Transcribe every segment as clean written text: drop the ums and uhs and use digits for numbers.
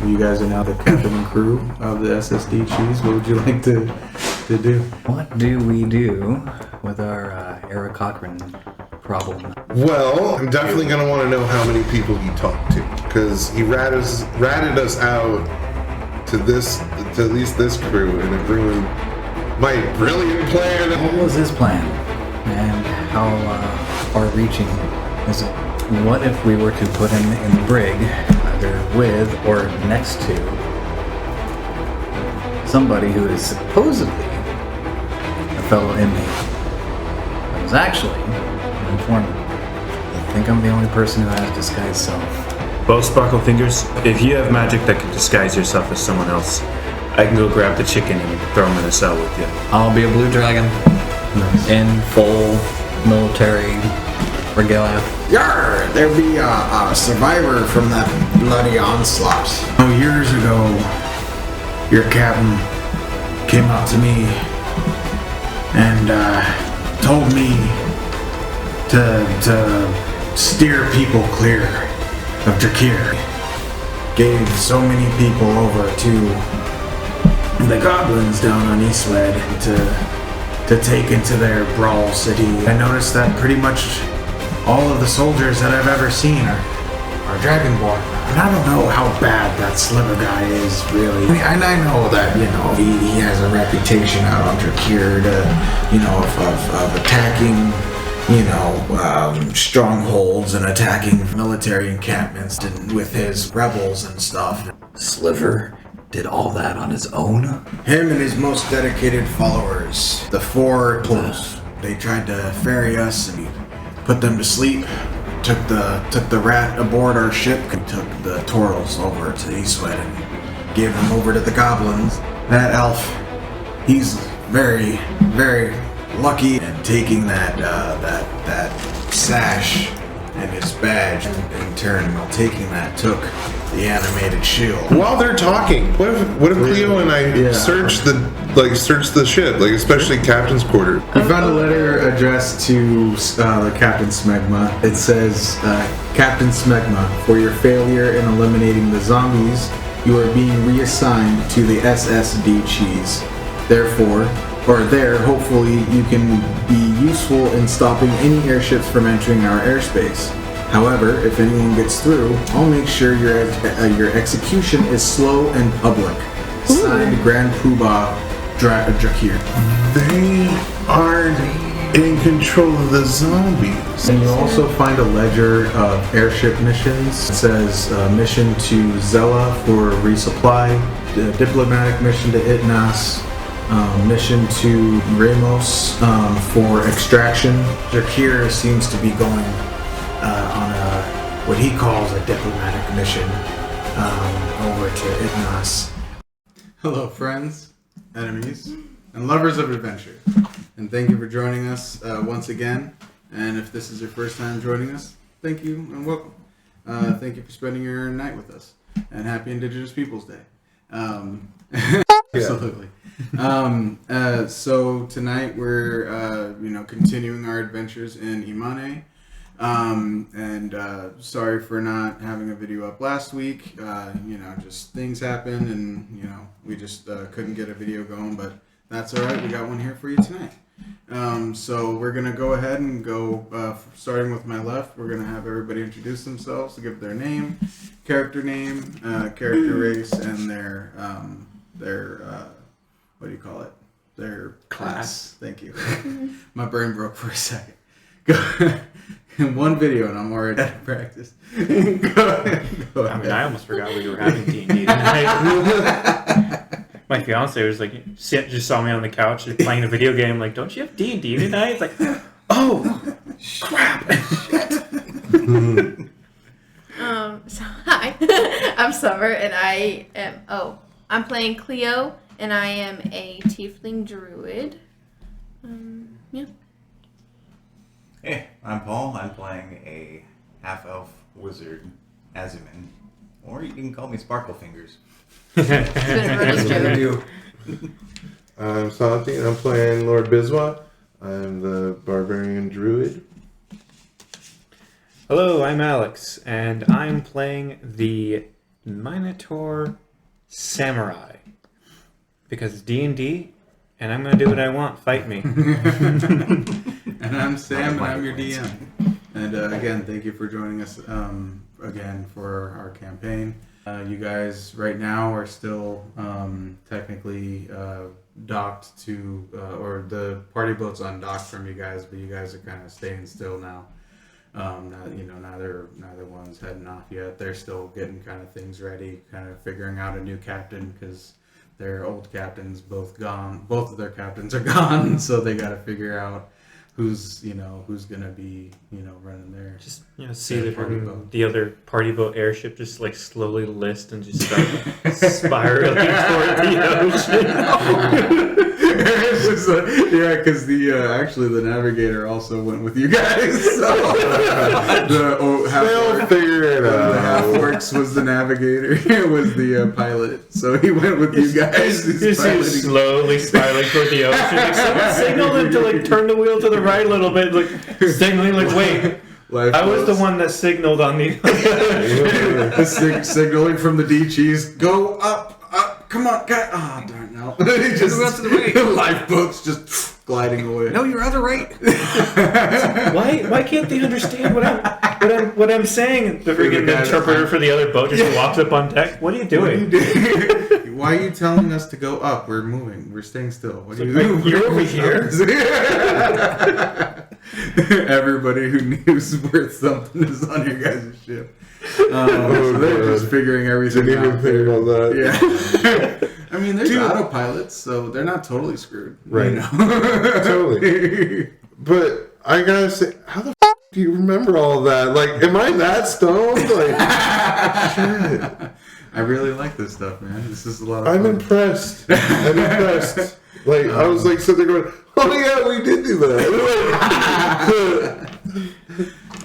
You guys are now the captain and crew of the SSD Cheese. What would you like to do? What do we do with our Eric Cochran problem? Well, I'm definitely going to want to know how many people he talked to, because he ratted us out to at least this crew, and it ruined my brilliant plan. What was his plan? And how far-reaching is it? What if we were to put him in the brig, either with or next to somebody who is supposedly a fellow inmate, but is actually an informant? I think I'm the only person who has disguised self. Well, Sparkle Fingers, if you have magic that can disguise yourself as someone else, I can go grab the chicken and throw him in a cell with you. I'll be a blue dragon in full military regalia. Yarr! There be a survivor from that bloody onslaught. Oh, years ago, your captain came up to me and told me to steer people clear of Drachir. Gave so many people over to the goblins down on Eastwed to take into their brawl city. I noticed that pretty much all of the soldiers that I've ever seen are dragonborn. And I don't know how bad that Sliver guy is, really. And I know that, he has a reputation out on Drachir of attacking, strongholds and attacking military encampments and with his rebels and stuff. Sliver did all that on his own? Him and his most dedicated followers, the four Tools. They tried to ferry us and put them to sleep. Took the rat aboard our ship and took the Torals over to Eastwed and gave them over to the goblins. That elf, he's very, very lucky in taking that sash and his badge, and in turn, taking that, took the animated shield. While they're talking, what if Cleo and I search the ship, especially Captain's quarters? We found a letter addressed to the Captain Smegma. It says, Captain Smegma, for your failure in eliminating the zombies, you are being reassigned to the SSD Cheese. Hopefully you can be useful in stopping any airships from entering our airspace. However, if anyone gets through, I'll make sure your execution is slow and public. Signed, Grand Poobah Drachir. They aren't in control of the zombies. And you'll also find a ledger of airship missions. It says mission to Zella for resupply, diplomatic mission to Itnas, mission to Ramos for extraction. Drachir seems to be going on what he calls a diplomatic mission over to Itnas. Hello, friends, enemies, and lovers of adventure, and thank you for joining us once again. And if this is your first time joining us, thank you and welcome. Thank you for spending your night with us, and happy Indigenous Peoples Day. Absolutely. So tonight we're continuing our adventures in Emane. Sorry for not having a video up last week. Just things happened, and we just couldn't get a video going, but that's all right. We got one here for you tonight. So we're gonna go ahead and go starting with my left. We're gonna have everybody introduce themselves, give their name, character race, and their what do you call it? Their class. Thank you. My brain broke for a second. Go in one video, and I'm already out of practice. Go ahead. I almost forgot we were having D&D tonight. My fiance was like, just saw me on the couch playing a video game. Like, don't you have D&D tonight? It's like, oh, crap. So hi, I'm Summer, and I'm playing Cleo, and I am a tiefling druid. Yeah. Hey, I'm Paul. I'm playing a half-elf wizard, Aziman. Or you can call me Sparkle Fingers. It's been a really joke. I'm Santi, and I'm playing Lord Biswa. I'm the barbarian druid. Hello, I'm Alex, and I'm playing the Minotaur Samurai. Because it's D&D, and I'm going to do what I want. Fight me. And I'm Sam, and I'm your DM. And again, thank you for joining us again for our campaign. You guys right now are still technically docked to, or the party boat's undocked from you guys, but you guys are kind of staying still now. Neither one's heading off yet. They're still getting kind of things ready, kind of figuring out a new captain because their old captain's both gone. Both of their captains are gone, so they got to figure out who's gonna be running their Just see the other party boat airship just like slowly list and just start spiraling toward the ocean. It's just because actually the navigator also went with you guys. So They'll figure it out. The half-orcs was the navigator. It was the pilot. So he went with you guys. Just slowly spiraling toward the ocean. Like someone signaled him to like turn the wheel to the right a little bit, like signaling like wait. I was the one that signaled on the signaling from the D cheese. Go up. Come on, guy. Ah, oh, darn no. Just to the right. Lifeboats just gliding away. No, you're other right. Why can't they understand what I'm saying? The freaking interpreter for the other boat just walks up on deck. What are you doing? Why are you telling us to go up? We're moving. We're staying still. What are you doing? You're over here. Everybody who knows where something is on your guys' ship. So they're just figuring everything Didn't out. even think about that. Yeah. I mean, there's autopilots, so they're not totally screwed. Right. Totally. But I gotta say, how the f*** do you remember all that? Like, am I that stoned? Like, shit. I really like this stuff, man. This is a lot of fun. I'm impressed. Like, I was like sitting there going, oh yeah, we did do that.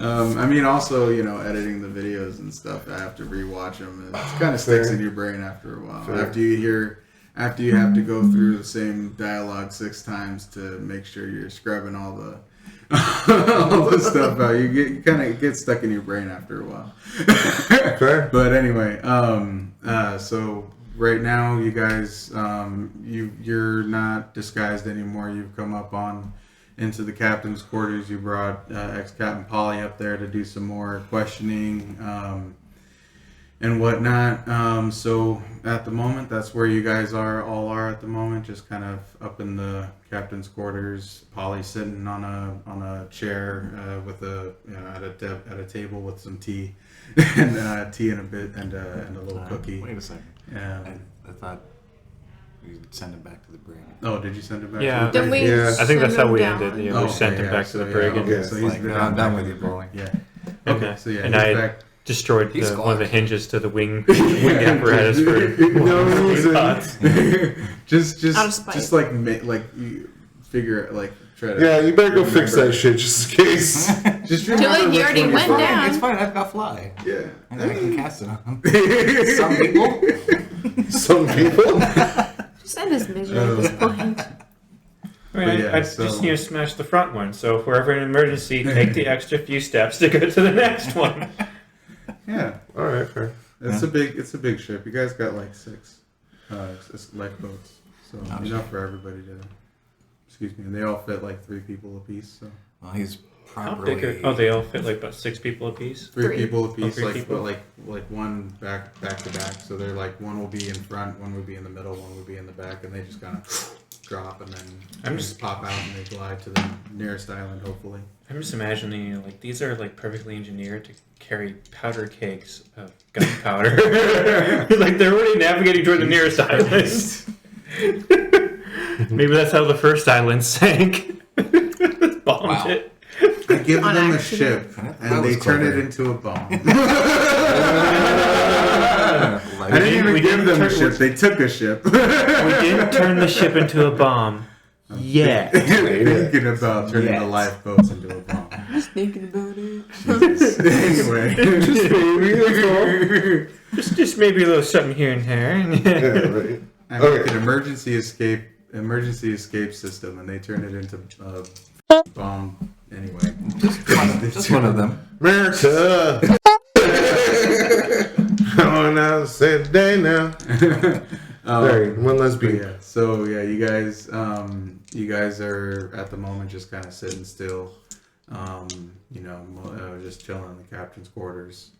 I mean, also, editing the videos and stuff, I have to rewatch them. It kind of sticks in your brain after a while. Fair. After you have to go through the same dialogue 6 times to make sure you're scrubbing all the stuff out, you kind of get stuck in your brain after a while. Fair. But anyway, so right now, you guys, you're not disguised anymore. You've come up into the captain's quarters. You brought ex-Captain Polly up there to do some more questioning and whatnot. So at the moment, that's where you guys all are at the moment, just kind of up in the captain's quarters. Polly sitting on a chair with at a table with some tea and tea and a bit and a little cookie. Wait a second. I thought we'd send him back to the brig. Oh, did you send him back? Yeah. To the brig? Yeah. I think that's how we Send him ended. down. We sent him back to the brig. Okay, so he's I'm done with you, Polly. Yeah. And, Okay, so yeah, and he's I back. destroyed He's one of the gone. hinges to the wing apparatus for No reason. pots. just Out of spite. just like you figure like try to. Yeah, you better go fix remember. that shit just in case. Just Too remember late, he which already one went you're down. It's fine. I've got fly. from. Yeah. And I can cast it on him. Some Some people. Some people. Just end his misery at this point. Right, yeah, I so- just need to smash the front one. So if we're ever in an emergency, take the extra few steps to go to the next one. Yeah, All right, fair. it's a big ship. You guys got like 6 lifeboats, so enough for everybody to. Excuse me, and they all fit like 3 people apiece. So Well, he's How properly. big are, they all fit like about 6 people apiece? 3 people apiece, three like people. like one back to back. So they're like one will be in front, one will be in the middle, one will be in the back, and they just kind of drop and then just pop out and they glide to the nearest island, hopefully. I'm just imagining like these are like perfectly engineered to carry powder kegs of gunpowder. Like they're already navigating toward the nearest island. Maybe that's how the first island sank. Bombed Wow. it. I give On them a accident. ship That and they was turn clever. it into a bomb. I Like, didn't even we give didn't them a turn- ship. They took a ship. We didn't turn the ship into a bomb. Yeah. Thinking about turning the lifeboats into a bomb. Just thinking about it. Anyway, Just maybe a little something here and there. Yeah, right. I make an emergency escape system, and they turn it into a bomb. Anyway, just one of them. America. Oh, going out, say the day now. Sorry, one less But beat. yeah, so yeah, you guys are at the moment just kind of sitting still, just chilling in the captain's quarters.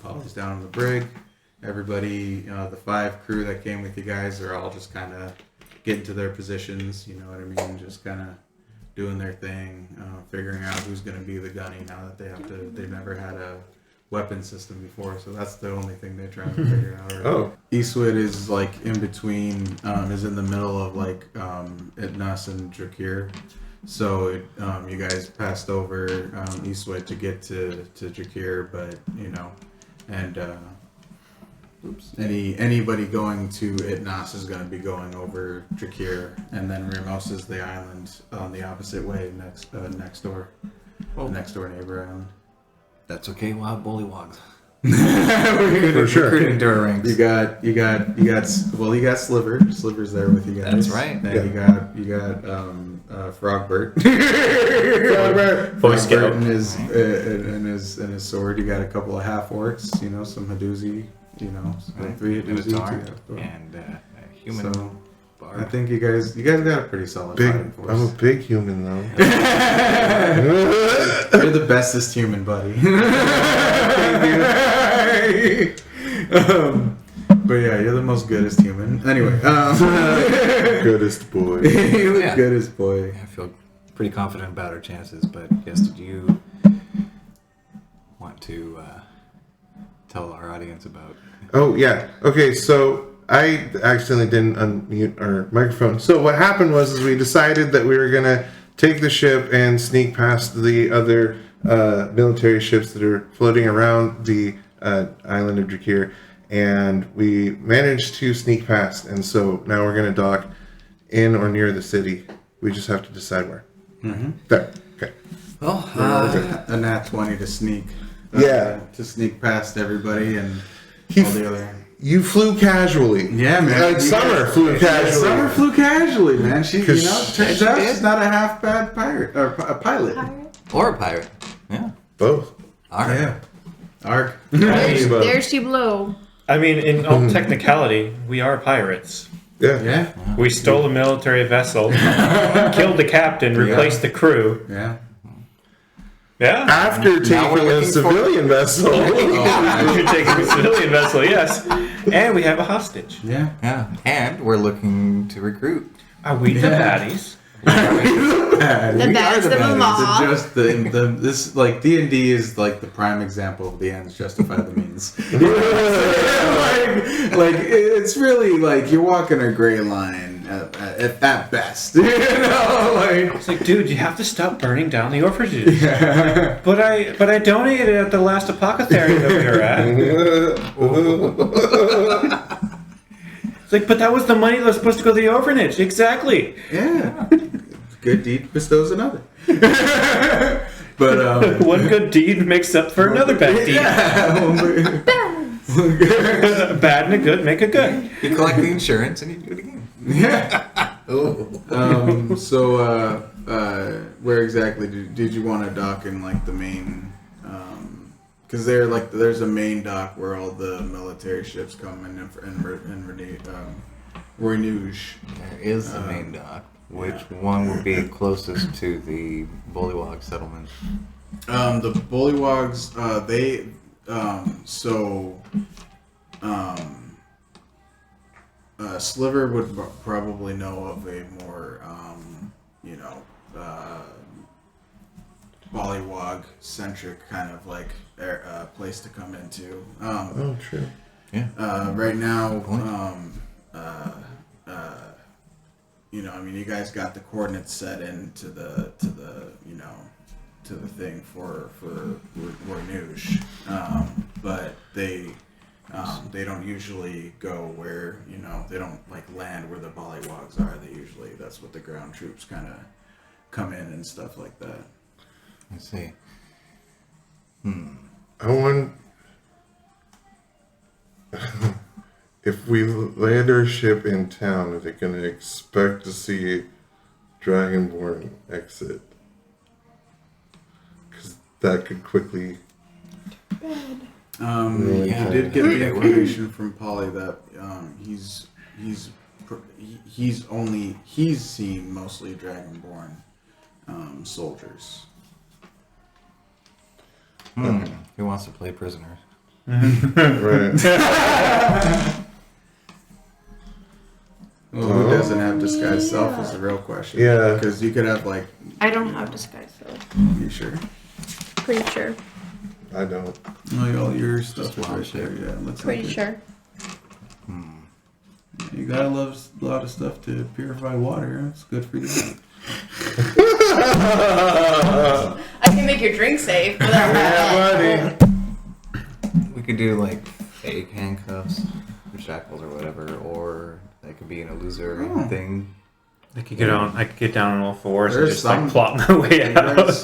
Polly's down on the brig. Everybody, the 5 crew that came with you guys are all just kind of getting to their positions. You know what I mean? Just kind of doing their thing, figuring out who's going to be the gunny now that they've never had a weapon system before, so that's the only thing they're trying to figure out. Right? Oh. Eastwood is like in between, is in the middle of like Itnas and Drachir. So you guys passed over Eastwood to get to Drachir, but anybody going to Itnas is going to be going over Drachir, and then Ramos is the island on the opposite way next door, the next door neighbor island. That's okay. We'll have bullywogs. For sure. Recruiting to our ranks. You got Sliver. Sliver's there with you guys. That's right. And Yeah. you got Frogbert. Boy Scout. And his sword. You got a couple of half orcs. Some Haduzi. 3 Haduzi. And a human So bard. I think you guys got a pretty solid fighting force. I'm a big human though. You're the bestest human, buddy. But yeah, you're the most goodest human. Anyway, Goodest boy. you're the Yeah. goodest boy. I feel pretty confident about our chances, but yes, did you want to tell our audience about? Oh yeah. Okay, so I accidentally didn't unmute our microphone. So what happened was we decided that we were gonna take the ship and sneak past the other military ships that are floating around the island of Drachir, and we managed to sneak past. And so now we're gonna dock in or near the city. We just have to decide where. Mm-hmm. There. Okay. Well, A nat 20 to sneak. Yeah. To sneak past everybody and He all the other. You flew casually. Yeah, man. Like Summer flew casually. Summer flew casually, man. She, turns out did. she's not a half bad pirate or a pilot. Pirate? or a pirate. Yeah. Both. All right. Yeah. Arc. There she blew. I mean, in all technicality, we are pirates. Yeah. Yeah. We stole a military vessel, killed the captain, replaced the crew. Yeah. Yeah. After Now we're taking a looking for- civilian vessel. You're taking a civilian vessel, yes. And we have a hostage. Yeah. Yeah. And we're looking to recruit. Are we the baddies? The baddest of them all. Just this like D&D is like the prime example of the ends justify the means. like it's really like you're walking a gray line at best. It's like, dude, you have to stop burning down the orphanages. But I donated at the last apothecary that we were at. It's like, but that was the money that was supposed to go to the orphanage. Exactly. Yeah. Good deed bestows another. But One good deed makes up for another bad deed. Bad and a good make a good. You collect the insurance and you do it again. Yeah. Oh. So where exactly did you want to dock in like the main? Because there's a main dock where all the military ships come in Roinuj. There is the main dock. Which one would be closest to the Bullywog settlement? The Bullywogs, Sliver would probably know of a more, Bullywog-centric kind of like place to come into. Oh, true. Yeah. Right now, you guys got the coordinates set into the thing for Roinuj, but they don't usually go where they don't like land where the Bollywogs are. They usually that's what the ground troops kind of come in and stuff like that. I see. I want. If we land our ship in town, are they going to expect to see dragonborn exit? Because that could quickly. Really? I did get the information from Polly that he's seen mostly dragonborn soldiers. Who wants to play prisoner? Right. Well, who doesn't have disguised self is the real question. Yeah. Because you could have like. I don't have disguise self. You sure? Pretty sure. I don't. Oh, all your stuff is wild right there. Yeah, let's Pretty hope it- sure. You gotta love a lot of stuff to purify water. It's good for you. I can make your drink safe. Without Yeah, We could do like fake handcuffs, or shackles, or whatever, or that could be an illusory thing. I could get down on all fours and There's just some- like plot my way out.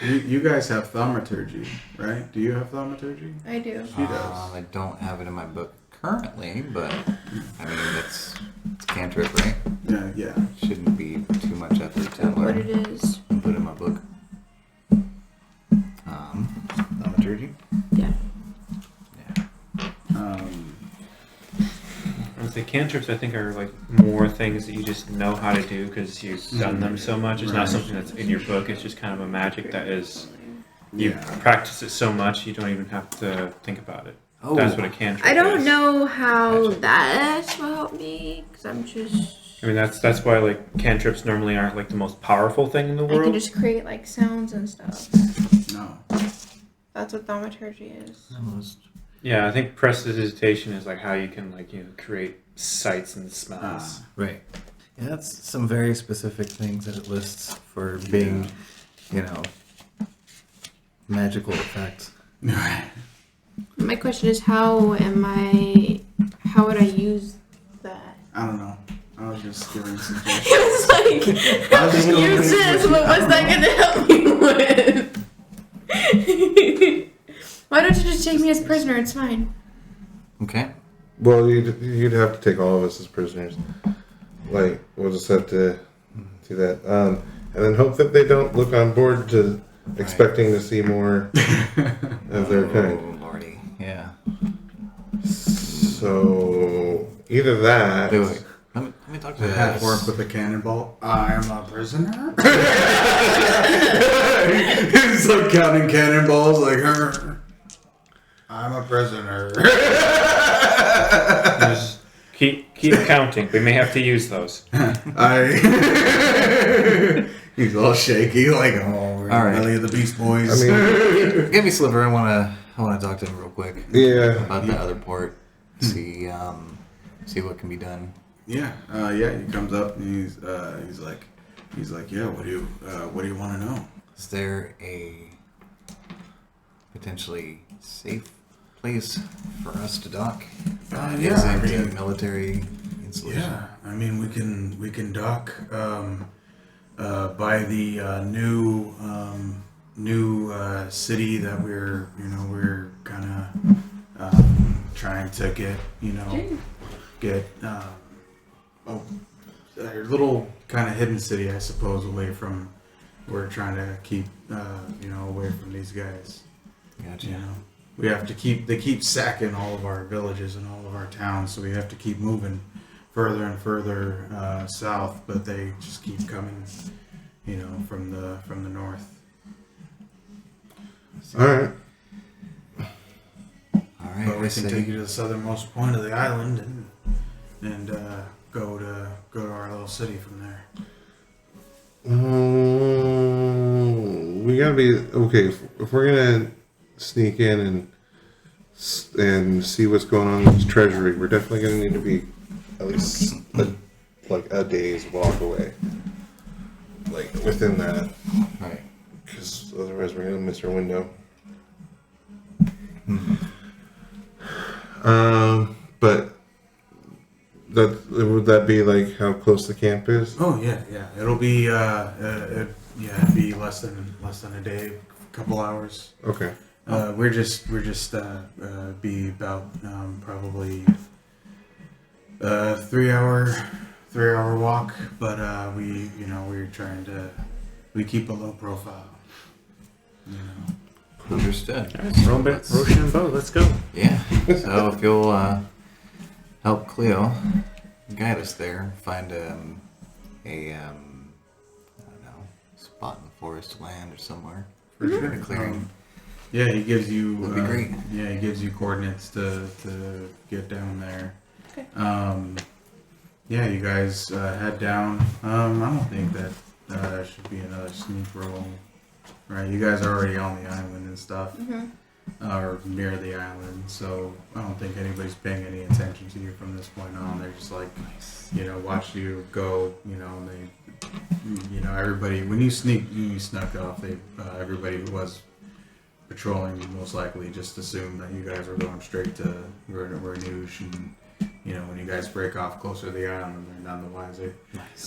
You guys have thaumaturgy, right? Do you have thaumaturgy? I do. She does. I don't have it in my book currently, but I mean it's cantrip, right? Yeah. Shouldn't be too much effort to What learn it is. and put in my book. Thaumaturgy? Yeah. The cantrips, I think, are like more things that you just know how to do because you've done them so much. It's not something that's in your book. It's just kind of a magic that is. You practice it so much, you don't even have to think about it. Oh. That's what a cantrip is. I don't know how that will help me because I'm just. I mean, that's why like cantrips normally aren't like the most powerful thing in the I can world. just create like sounds and stuff. No. That's what thaumaturgy is. Yeah, I think prestidigitation is like how you can create sights and smells. Right. Yeah, that's some very specific things that it lists for being, magical effects. My question is, how would I use that? I don't know. I was just giving suggestions. It was like, I was just going use this, but what's that going to help me with? Why don't you just take me as prisoner? It's fine. Okay. Well, you'd have to take all of us as prisoners. Like, we'll just have to do that. And then hope that they don't look on board to expecting to see more of their kind. Oh, lordy. Yeah. So, either that... Wait. Let me talk to Half orc with a cannonball. I am a prisoner. He's like counting cannonballs, like, I'm a prisoner. Just keep counting. We may have to use those. He's all shaky, like, we're All right. belly of the Beast Boys. I mean, Give me Sliver. I wanna talk to him real quick yeah. about the other port. See what can be done. yeah, he comes up and he's like, yeah, what do you want to know? Is there a potentially safe place for us to dock? Yeah, Is I it mean, military installation? yeah, I mean, we can dock by the new city that we're kind of trying to get a little kind of hidden city, I suppose, away from. We're trying to keep away from these guys. Gotcha. They keep sacking all of our villages and all of our towns, so we have to keep moving further and further south, but they just keep coming, from the north. All right. All right. But we I can say- take you to the southernmost point of the island and go to our little city from there. We gotta be okay if we're gonna sneak in and see what's going on in this treasury. We're definitely gonna need to be at least a day's walk away, like within that, Right. because otherwise we're gonna miss our window. But would that be like how close the camp is? Oh yeah. It'll be it'd be less than a day, a couple hours. Okay. We're just be about probably 3 hour walk, but we're trying to keep a low profile. Understood. Rochambeau, let's go. Yeah. So if you'll help Cleo guide us there, find a I don't know, spot in the forest land or somewhere for a clearing. Yeah, he gives you. That'd be great. Yeah, he gives you coordinates to get down there. Okay. Yeah, you guys head down. I don't think that should be another sneak roll. Right, you guys are already on the island and stuff, or near the island, so I don't think anybody's paying any attention to you from this point on. They're just like, watch you go, and they, everybody, when you snuck off, everybody who was patrolling most likely just assumed that you guys were going straight to Roinuj, and when you guys break off closer to the island, they're none the wiser. Nice.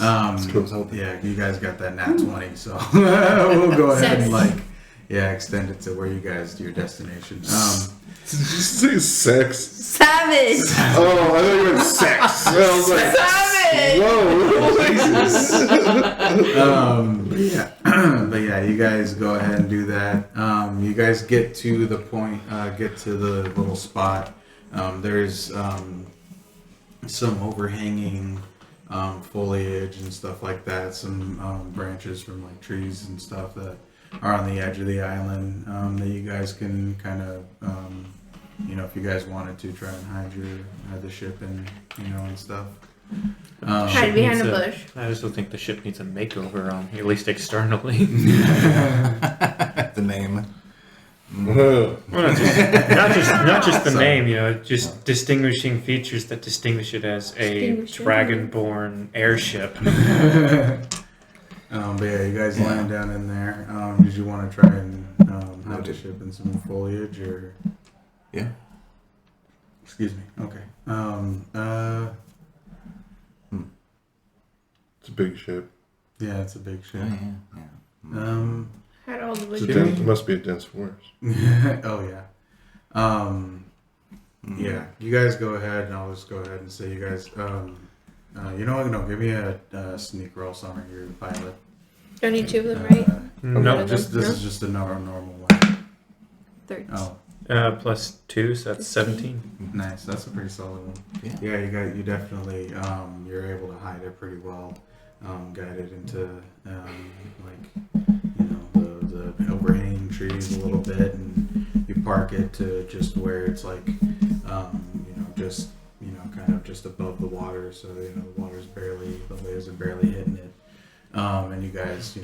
Yeah, you guys got that nat 20, so we'll go ahead and extend it to where you guys do your destination. Did you say sex? Savage. Oh, I thought you meant sex. I was like, Savage. whoa, Jesus. But yeah, you guys go ahead and do that. You guys get to the point, get to the little spot. There's some overhanging foliage and stuff like that, some branches from like trees and stuff that are on the edge of the island that you guys can kind of if you guys wanted to try and hide the ship and and stuff. Hide behind a bush. I just don't think the ship needs a makeover, at least externally. The name. Well, not just the name, just distinguishing features that distinguish it as a dragonborn airship. But yeah, you guys land down in there. Did you want to try and hide the ship in some foliage or? Yeah. Excuse me. Okay. It's a big ship. Yeah, it's a big ship. Yeah. Had all the It's wood. must be a dense forest. Oh yeah. Yeah. You guys go ahead, and I'll just go ahead and say you guys. No, give me a sneak roll, Summer. You're the pilot. Don't need two of them, right? No, This No? is just a normal one. 13. Oh, plus 2, so that's 17. nice. That's a pretty solid one. Yeah. You definitely you're able to hide it pretty well. Guide it into the overhanging trees a little bit, and you park it to just where it's like kind of just above the water, so the water's the waves are barely hitting it. And you guys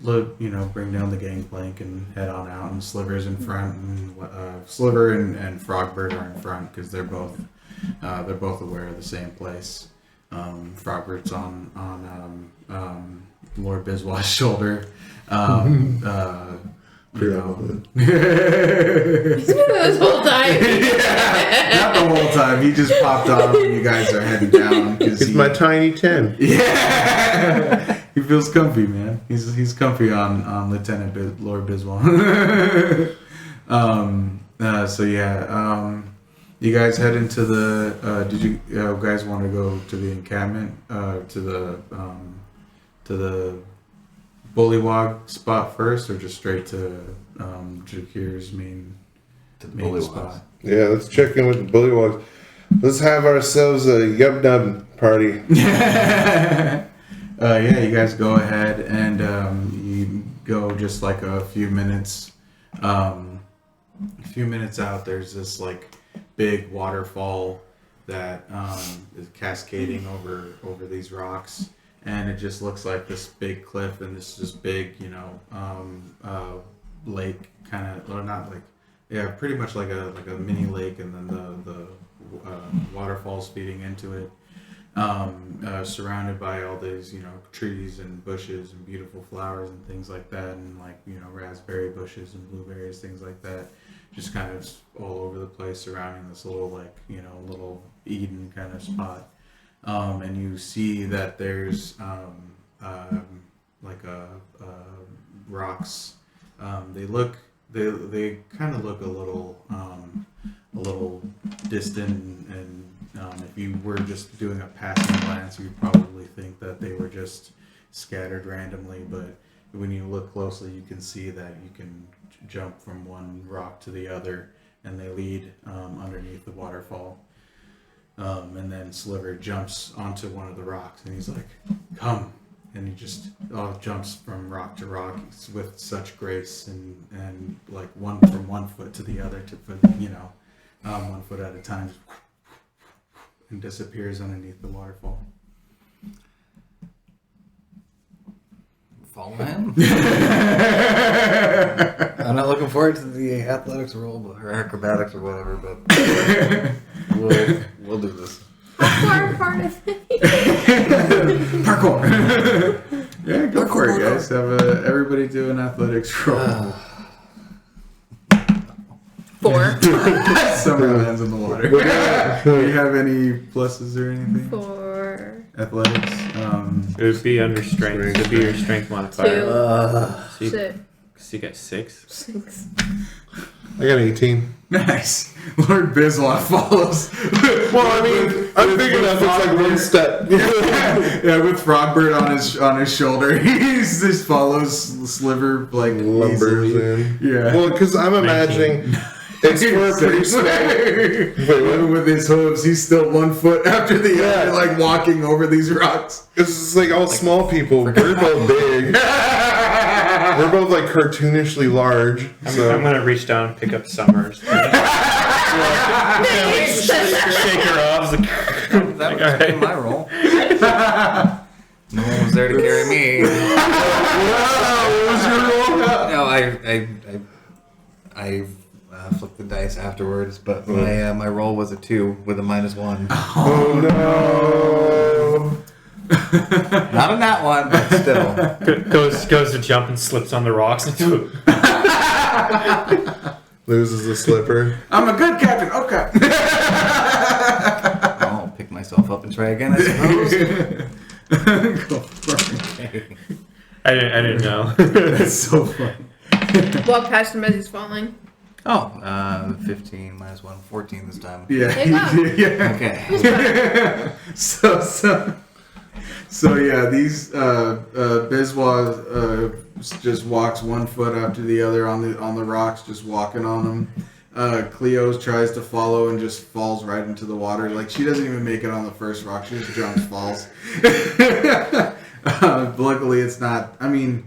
bring down the gangplank and head on out, and Sliver's in front, and Sliver and Frogbird are in front because they're both aware of the same place. Frogbert's on Lord Biswat's shoulder. This whole time. Not the whole time. He just popped on when you guys are heading down. It's my tiny 10. Yeah. He feels comfy, man. He's comfy on Lieutenant Lord Biswat. You guys head into the. Did you guys want to go to the encampment? To the bullywog spot first, or just straight to Drachir's main spot? Yeah, let's check in with the bullywogs. Let's have ourselves a yub-nub party. You guys go ahead and you go just like a few minutes. A few minutes out, there's this like big waterfall that is cascading over these rocks, and it just looks like this big cliff and this just big lake kind of, or not like, yeah, pretty much like a mini lake, and then the waterfalls feeding into it. Surrounded by all these, trees and bushes and beautiful flowers and things like that, and like, raspberry bushes and blueberries, things like that, just kind of all over the place surrounding this little little Eden kind of spot. And you see that there's rocks. They kind of look a little distant, and if you were just doing a passing glance, you'd probably think that they were just scattered randomly. But when you look closely, you can see that you can jump from one rock to the other, and they lead underneath the waterfall. And then Sliver jumps onto one of the rocks, and he's like, "Come!" And he just jumps from rock to rock with such grace, and like from one foot to the other, one foot at a time, and disappears underneath the waterfall. Follow him. I'm not looking forward to the athletics roll or acrobatics or whatever, but we'll do this. Parkour part of it. Parkour. Yeah, go for it, guys. Have everybody do an athletics roll. 4. Summer lands in the water. Do you have any pluses or anything? 4. Athletics. It would be under strength. It would be your strength modifier. 2. So 6. you get 6. 6. I got 18. Nice. Lord Bisloff follows. Well, I mean, I'm big enough. It's like one step. Yeah, with Frogbird on his shoulder, he just follows Sliver like Lumbers easily. in. Yeah. Well, because I'm imagining it's for a pretty small. Even with his hooves, he's still 1 foot after the other, like walking over these rocks. It's like all small people. We're both big. We're both like cartoonishly large. I'm gonna reach down and pick up Summers. Shake her off. That was my roll. No one was there to carry me. What was your roll? No, I flipped the dice afterwards, but my roll was a 2 with a -1. Oh no! Not on that one, but still. Goes to jump and slips on the rocks. Loses the slipper. I'm a good captain. Okay. I'll pick myself up and try again, I suppose. Go for it. I didn't know. That's so funny. Walk past him as he's falling. Oh, 15 -1, 14 this time. Yeah. There you go. Yeah. Okay. So yeah, these Biswa just walks 1 foot after the other on the rocks, just walking on them. Cleo tries to follow and just falls right into the water. Like she doesn't even make it on the first rock; she just jumps, falls. Luckily, it's not. I mean,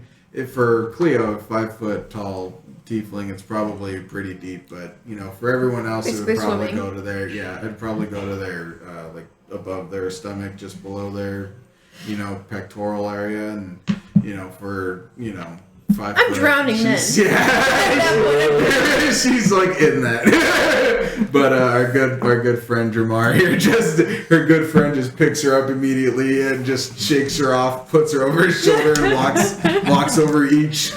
for Cleo, 5 foot tall tiefling, it's probably pretty deep. But for everyone else, it would Basically probably swimming. go to their it'd probably go to their like above their stomach, just below their pectoral area, and for 5 I'm foot, drowning then. Yeah, she's like in that. But our good friend Dramar here her good friend just picks her up immediately and just shakes her off, puts her over his shoulder, and walks over each.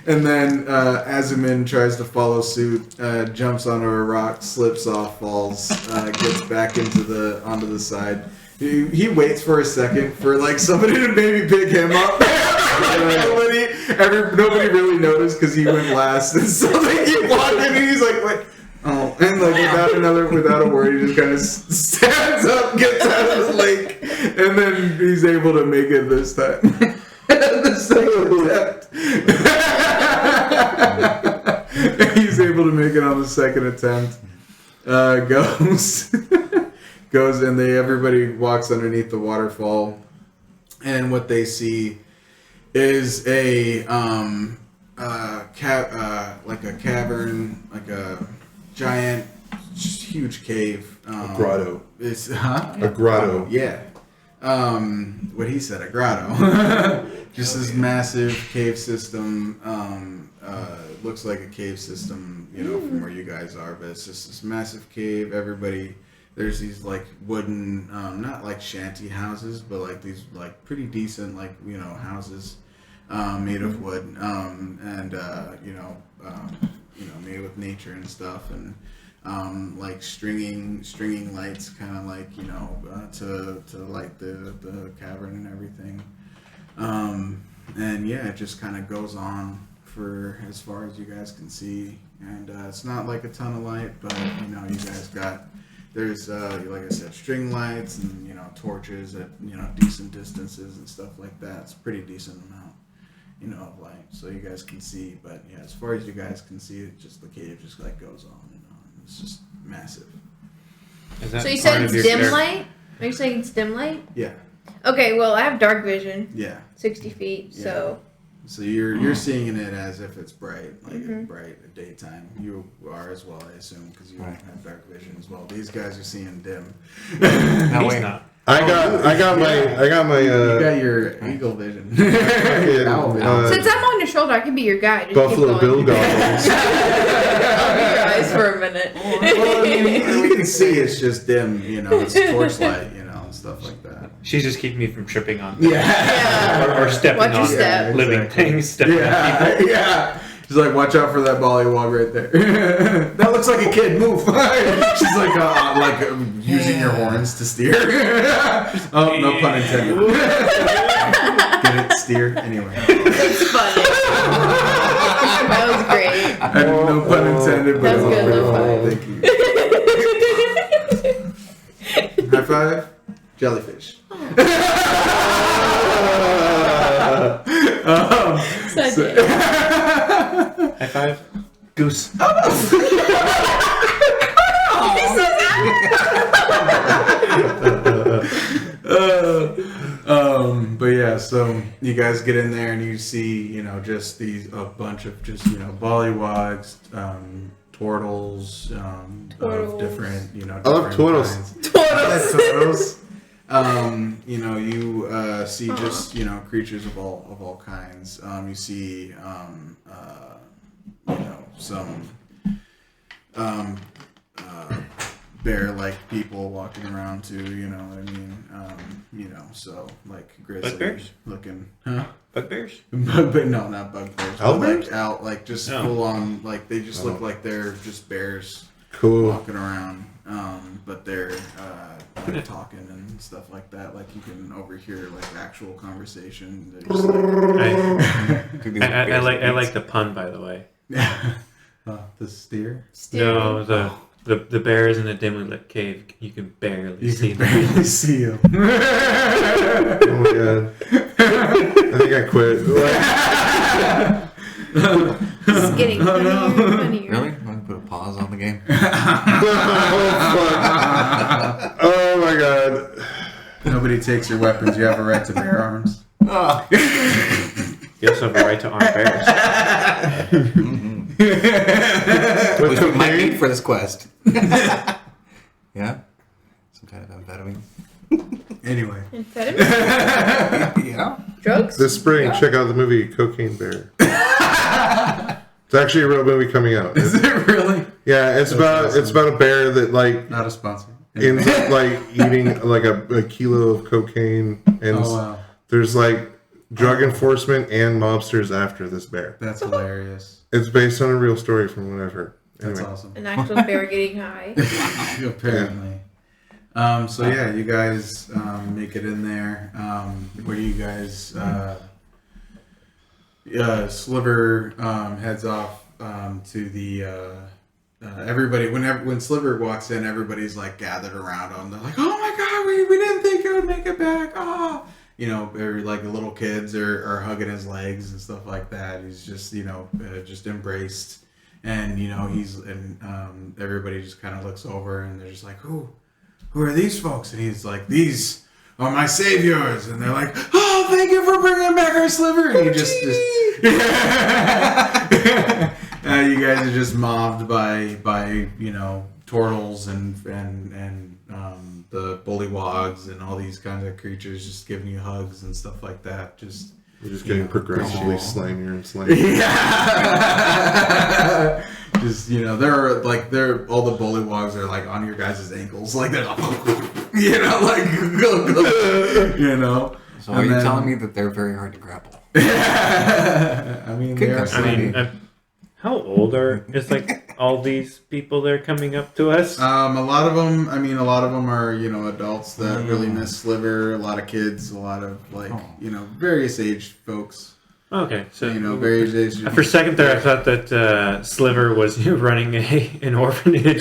And then Azumin tries to follow suit, jumps onto a rock, slips off, falls, gets back onto the side. He waits for a second for like somebody to maybe pick him up. Nobody really noticed because he went last, and so they keep walking, and he's like, "Wait." Oh, and like without a word, he just kind of stands up, gets out of the lake, and then he's able to make it this time. The second attempt. He's able to make it on the second attempt. Goes and everybody walks underneath the waterfall, and what they see is a cavern, like a giant, huge cave. A grotto. It's A grotto. Yeah. What he said, a grotto. Just this massive cave system. Looks like a cave system, from where you guys are, but it's just this massive cave. There's these like wooden, not like shanty houses, but like these like pretty decent houses made of wood, and made with nature and stuff, and like stringing lights, kind of like to light the cavern and everything, and yeah, it just kind of goes on for as far as you guys can see, and it's not like a ton of light, but you guys got. There's, like I said, string lights and, torches at, decent distances and stuff like that. It's a pretty decent amount. of light, so you guys can see. But yeah, as far as you guys can see, it just the cave just like goes on and on. It's just massive. Is that So you part said of it's your dim character? light? Are you saying it's dim light? Yeah, Okay, well, I have dark vision, yeah. 60 feet, so... So you're seeing it as if it's bright, like Mhm. bright at daytime. You are as well, I assume, because you Right. have dark vision as well. These guys are seeing dim. No, He's wait. not. I got my You got your eagle vision. fucking, Owl vision. Since I'm on your shoulder, I can be your guide. Just Buffalo keep Bill going. goggles. I'll be your eyes for a minute. Well, I mean, we can see it's just dim, it's torchlight, and stuff like that. She's just keeping me from tripping on Yeah. or stepping Watch your on step. living Exactly. things. Stepping on people. Yeah. She's like, watch out for that bollywog right there. That looks like a kid. Move. She's like, using your horns to steer. Oh, no pun intended. Get it? Steer. Anyway. It's funny. That was great. No pun intended, but That was good, low thank you. High five. Jellyfish. Such High five. Goose. But yeah, so you guys get in there and you see, just a bunch of just, bollywogs, turtles, of different, I love turtles. Turtles. You see just, creatures of all kinds. You see, some, bear-like people walking around too, you know what I mean? So like grizzly Bugbears? looking, huh? Bugbears? But no, not bugbears. But Owlbears? like out, like just Oh. full on, like they just look like they're just bears Cool. walking around. But they're talking and stuff like that. Like you can overhear like actual conversation. They're just like, I like the pun, by the way. the steer. No, the bears in the dimly lit cave. You can barely You see can them. barely see them. Oh my god. I think I quit. This is getting funnier and funnier. Really? I'm gonna put a pause on the game. Oh my god. Nobody takes your weapons. You have a right to bear arms. Oh. You also have a right to arm bears. Which we might need for this quest. Yeah? Some kind of amphetamine. Anyway. Amphetamine? Yeah? Drugs? This spring, check out the movie Cocaine Bear. It's actually a real movie coming out. Is it really? Yeah, it's about a bear that like Not a sponsor. ends up like eating like a kilo of cocaine, and Oh wow, there's like drug enforcement and mobsters after this bear. that's hilarious. It's based on a real story from what I've heard. That's Anyway. awesome. An actual bear getting high. Apparently. So yeah, you guys make it in there. Where do you guys? Sliver heads off to the. Everybody, when Sliver walks in, everybody's like gathered around him. They're like, "Oh my God, we didn't think you would make it back!" Ah, or like the little kids are hugging his legs and stuff like that. He's just just embraced, and everybody just kind of looks over and they're just like, "Who are these folks?" And he's like, "These are my saviors," and they're like, "Oh, thank you for bringing back our Sliver." And he just you guys are just mobbed by turtles and the bullywogs and all these kinds of creatures just giving you hugs and stuff like that. Just We're just getting progressively slimier and slimier. yeah. Just they're all the bullywogs are like on your guys' ankles, like they're like, So are you telling me that they're very hard to grapple? I mean, they are How old is like all these people that are coming up to us? a lot of them are adults that really miss Sliver. A lot of kids, a lot of various age folks. Okay, so various age. for a second there, I thought that Sliver was running an orphanage.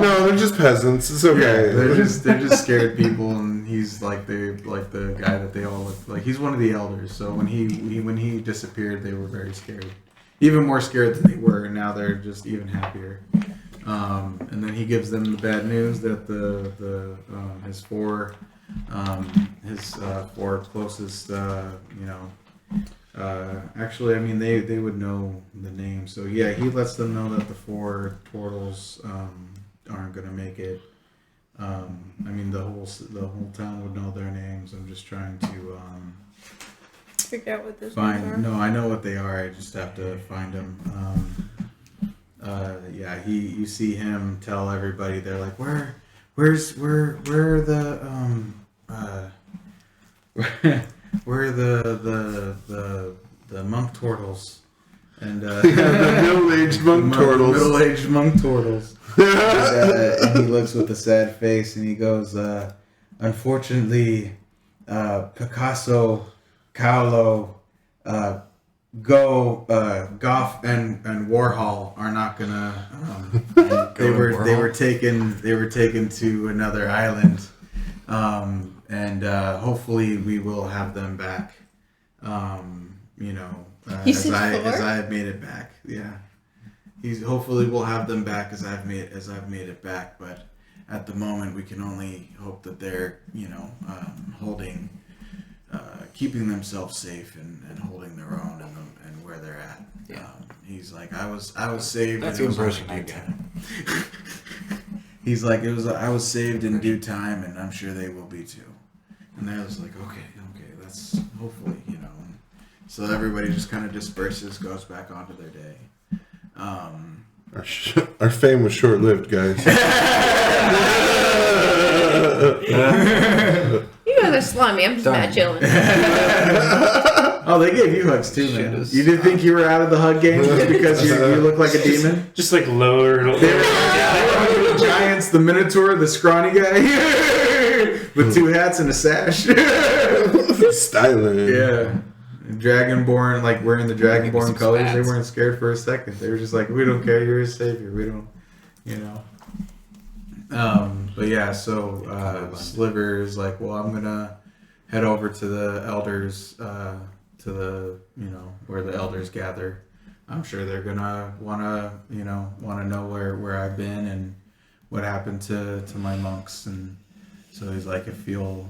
No, they're just peasants. It's okay. Yeah, they're just scared people, and he's like the guy that they all look like. He's one of the elders. So when he disappeared, they were very scared, even more scared than they were, and now they're just even happier. And then he gives them the bad news that his four closest actually, I mean, they would know the name. So yeah, he lets them know that the 4 turtles aren't gonna make it. I mean, the whole town would know their names. I'm just trying to Figure out what this find. ones are. No, I know what they are. I just have to find them. Yeah, you see him tell everybody. They're like, where are the where are the monk turtles and the middle-aged monk turtles. Middle-aged monk turtles. And he looks with a sad face and he goes, unfortunately, Picasso, Kahlo, Goff, and Warhol are not gonna. They were taken to another island, and hopefully we will have them back. As I have made it back. Yeah. Hopefully we'll have them back as I've made it back, but at the moment we can only hope that they're keeping themselves safe and holding their own and where they're at. Yeah. He's like, I was saved. That's and the it was impression only I due get. time." He's like, I was saved in due time, and I'm sure they will be too. And they're just like, okay, that's hopefully, So everybody just kind of disperses, goes back onto their day. Our fame was short-lived, guys. You guys are slimy. I'm just mad chilling. Oh, they gave you hugs too, man. Shit is- You didn't think you were out of the hug game just because you look like a demon? Just like lower. They were giants, the Minotaur, the scrawny guy, with 2 hats and a sash. Styling. Yeah. Dragonborn, like wearing the Dragonborn some colors. They spats. weren't scared for a second. They were just like, we don't care, you're a savior. We don't, But yeah, so Sliver is like, well, I'm gonna head over to the elders, to the where the elders gather. I'm sure they're gonna wanna know where I've been and what happened to my monks. And so he's like, if you'll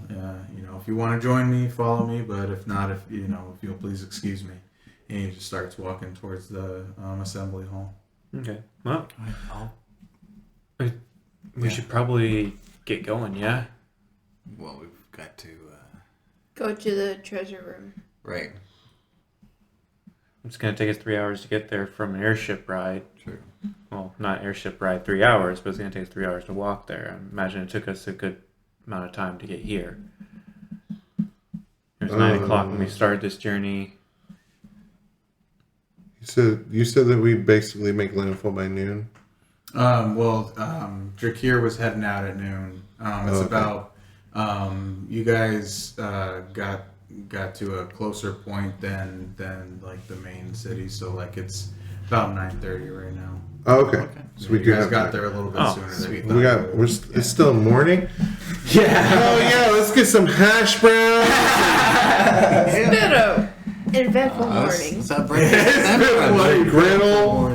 if you want to join me, follow me, but if not, if you'll please excuse me. And he just starts walking towards the assembly hall. Okay. Well, I'll- we should probably get going. Yeah. Well, we've got to. Go to the treasure room. Right. It's gonna take us 3 hours to get there from an airship ride. True. Well, not airship ride 3 hours, but it's gonna take us 3 hours to walk there. I imagine it took us a good amount of time to get here. It was 9 o'clock when we started this journey. You said that we'd basically make landfall by noon. Drachir was heading out at noon. It's Okay. about you guys got to a closer point than like the main city, so like it's about 9:30 right now. Oh, okay. So we you do guys have got time. there a little bit Oh, sooner. sweet. Than we thought. It's still morning. Yeah. Oh yeah, let's get some hash browns. Spitto. Eventful morning. Let's have breakfast. Like Griddle.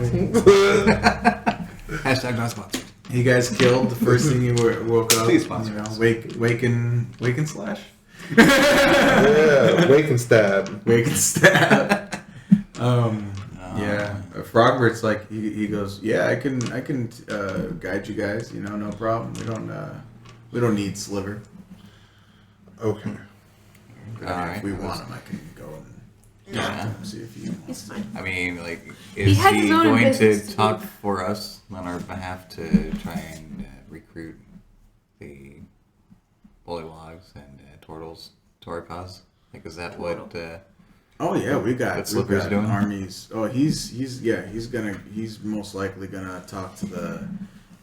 Hashtag not sponsored. You guys killed the first thing you woke up. Please sponsor us. Wake and slash. Yeah, wake and stab. Wake and stab. Yeah. Frogbert's like he goes, yeah, I can guide you guys. No problem. We don't need Sliver. Okay. Alright. If we want him, I can go and Yeah. see if he He's wants. fine. I mean, like, He is has he his own going business to to talk do. for us on our behalf to try and recruit the Bullywogs and Tortles to our cause? Like, is that what? Oh yeah, we've What got Slipper's doing? armies. Oh, he's most likely gonna talk to the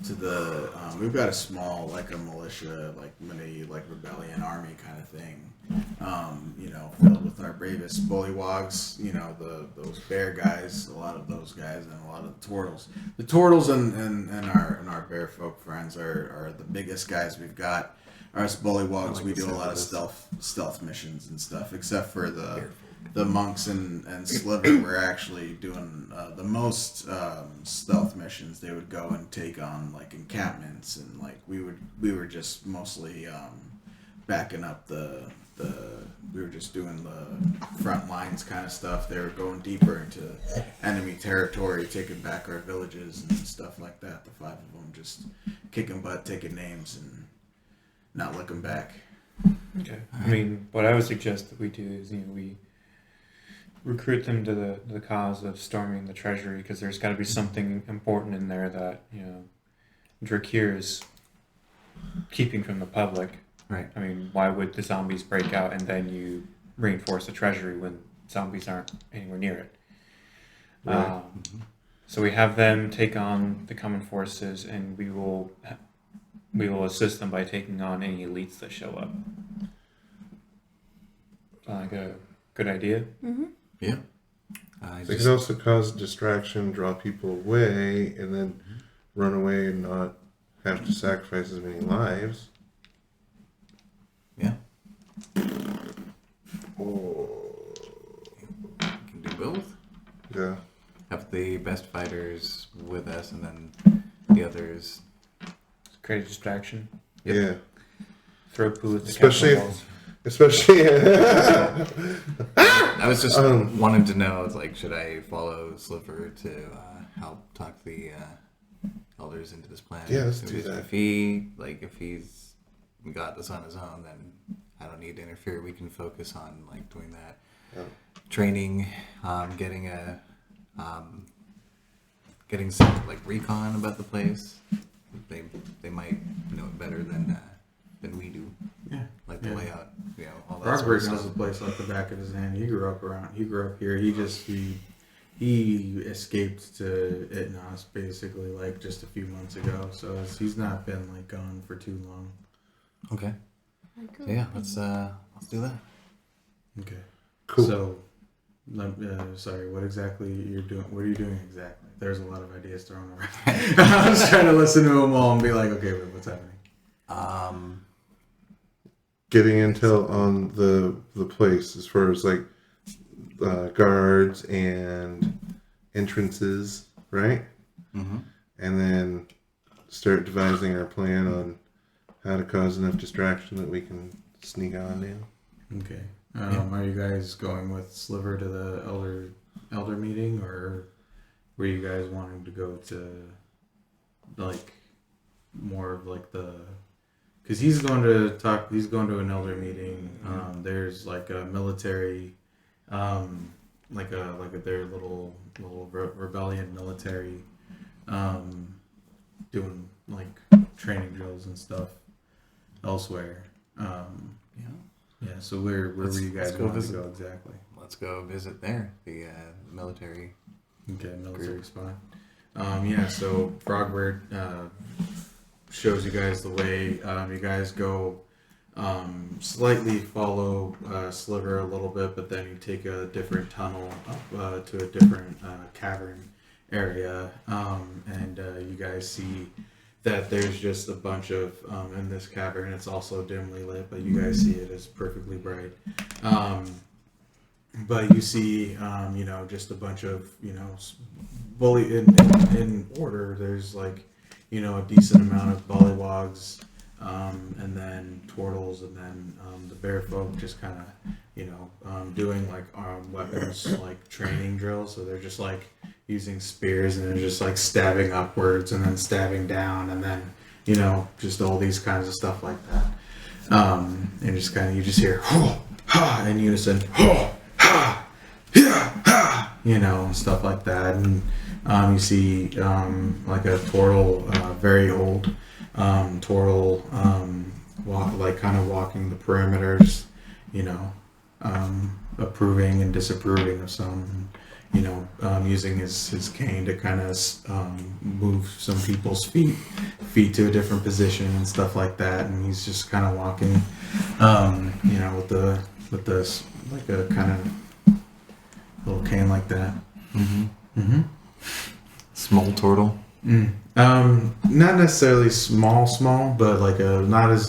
to the we've got a small like a militia like mini like rebellion army kind of thing, filled with our bravest bullywogs, those bear guys, a lot of those guys, and a lot of the turtles. The turtles and our bear folk friends are the biggest guys we've got. Us bullywogs, we do a lot of stealth missions and stuff, except for the monks and Sliver. We're actually doing the most stealth missions. They would go and take on like encampments, and like we were just mostly backing up we were just doing the front lines kind of stuff. They were going deeper into enemy territory, taking back our villages and stuff like that. The 5 of them just kicking butt, taking names, and not looking back. Okay. I mean, what I would suggest that we do is, we recruit them to the cause of storming the treasury, because there's got to be something important in there that, Drachir is keeping from the public. Right. I mean, why would the zombies break out and then you reinforce the treasury when zombies aren't anywhere near it? Right. So we have them take on the common forces, and we will assist them by taking on any elites that show up. Sound like a good idea? Mm-hmm. Yeah. They can also cause distraction, draw people away, and then run away and not have to sacrifice as many lives. Yeah. Oh. Can do both. Yeah. Have the best fighters with us, and then the others. Create a distraction. Yep. Yeah. Throw poo at the Especially- castle walls. Especially. I was just wanting to know, should I follow Sliver to help talk the elders into this plan? Yeah, let's do that. If he's got this on his own, then I don't need to interfere. We can focus on doing that training, getting some recon about the place. They might know it better than we do. Yeah. The Yeah. layout, all that sort Rockbird of knows stuff. the place like the back of his hand. He grew up here. He escaped to Itnos basically just a few months ago. So he's not been gone for too long. Okay. So yeah, let's do that. Okay. Cool. So, sorry, what exactly you're doing? What are you doing exactly? There's a lot of ideas thrown around. I was trying to listen to them all and be like, okay, wait, what's happening? Getting intel on the place as far as guards and entrances, right? Mm-hmm. And then start devising our plan on how to cause enough distraction that we can sneak on in. Okay. Are you guys going with Sliver to the elder meeting, or were you guys wanting to go to more of the? Because he's going to an elder meeting. There's a military, their little rebellion military, doing training drills and stuff elsewhere. Yeah. So where were you guys going to go exactly? Let's go visit there, the military. Okay, military spot. So Frogbird shows you guys the way. You guys go slightly follow Sliver a little bit, but then you take a different tunnel up to a different cavern area, and you guys see that there's just a bunch of in this cavern. It's also dimly lit, but you guys see it as perfectly bright. But you see, just a bunch of, bully in order. There's a decent amount of bollywogs, and then turtles, and then the bear folk just kind of, doing weapons training drills. So they're just using spears, and they're just stabbing upwards and then stabbing down, and then just all these kinds of stuff like that. And just you just hear ha in unison, ha yeah ha, and stuff like that. And you see a turtle, very old turtle, walking the perimeters, approving and disapproving of some. using his cane to kind of move some people's feet to a different position and stuff like that. And he's just kind of walking, with this like a kind of little cane like that. Small turtle. Not necessarily small, but like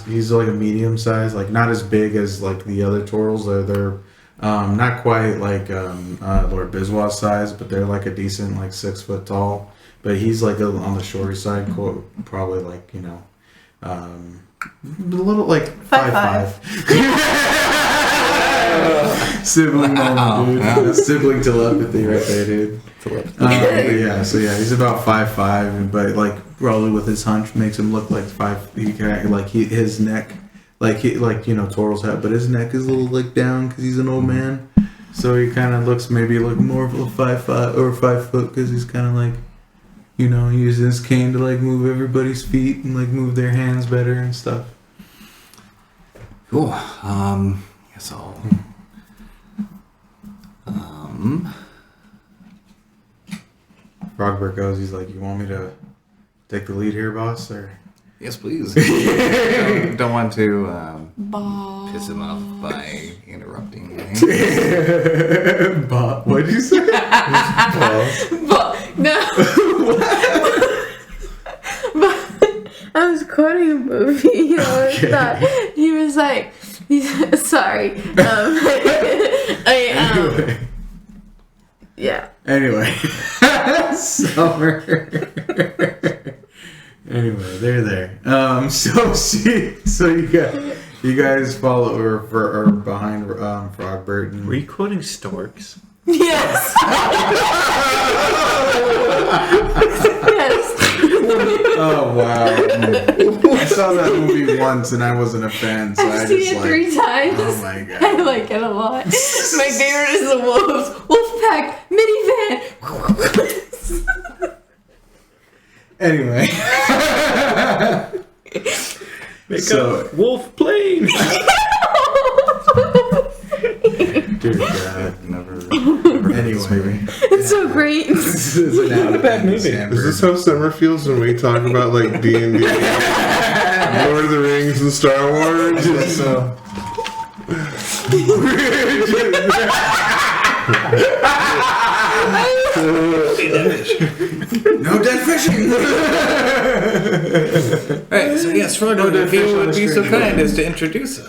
he's like a medium size, like not as big as like the other turtles. They're not quite like Lord Biswa's size, but they're like a decent like 6 foot tall. But he's like on the shorter side, probably like a little like 5'5". Sibling moment, dude. Sibling telepathy right there, dude. So he's about 5'5", but like probably with his hunch makes him look like 5. His neck, turtles have, but his neck is a little like down because he's an old man. So he kind of looks maybe like more of a 5'5" or 5 foot because he's kind of like, using his cane to like move everybody's feet and like move their hands better and stuff. Cool. Guess I'll. Frogbert goes, he's like, you want me to take the lead here, boss? Or Yes, please. don't want to piss him off by interrupting me. What'd you say? No. I was quoting a movie. He was like, sorry. Yeah. Anyway, Summer. Anyway, they're there. So you guys follow or behind Frogbert. And Were you quoting storks? Yes. Yes. Oh wow! I saw that movie once and I wasn't a fan, so I've seen it 3 times. Oh my god! I like it a lot. My favorite is the wolves. Wolfpack minivan. Anyway, Make a wolf plane. Dear God. Never Anyway, It's so great. this is not a bad movie. Is this how summer feels when we talk about like D&D, Lord of the Rings, and Star Wars? No dead fishing. Right, so yes, Frodo, if you would be so kind as to introduce us.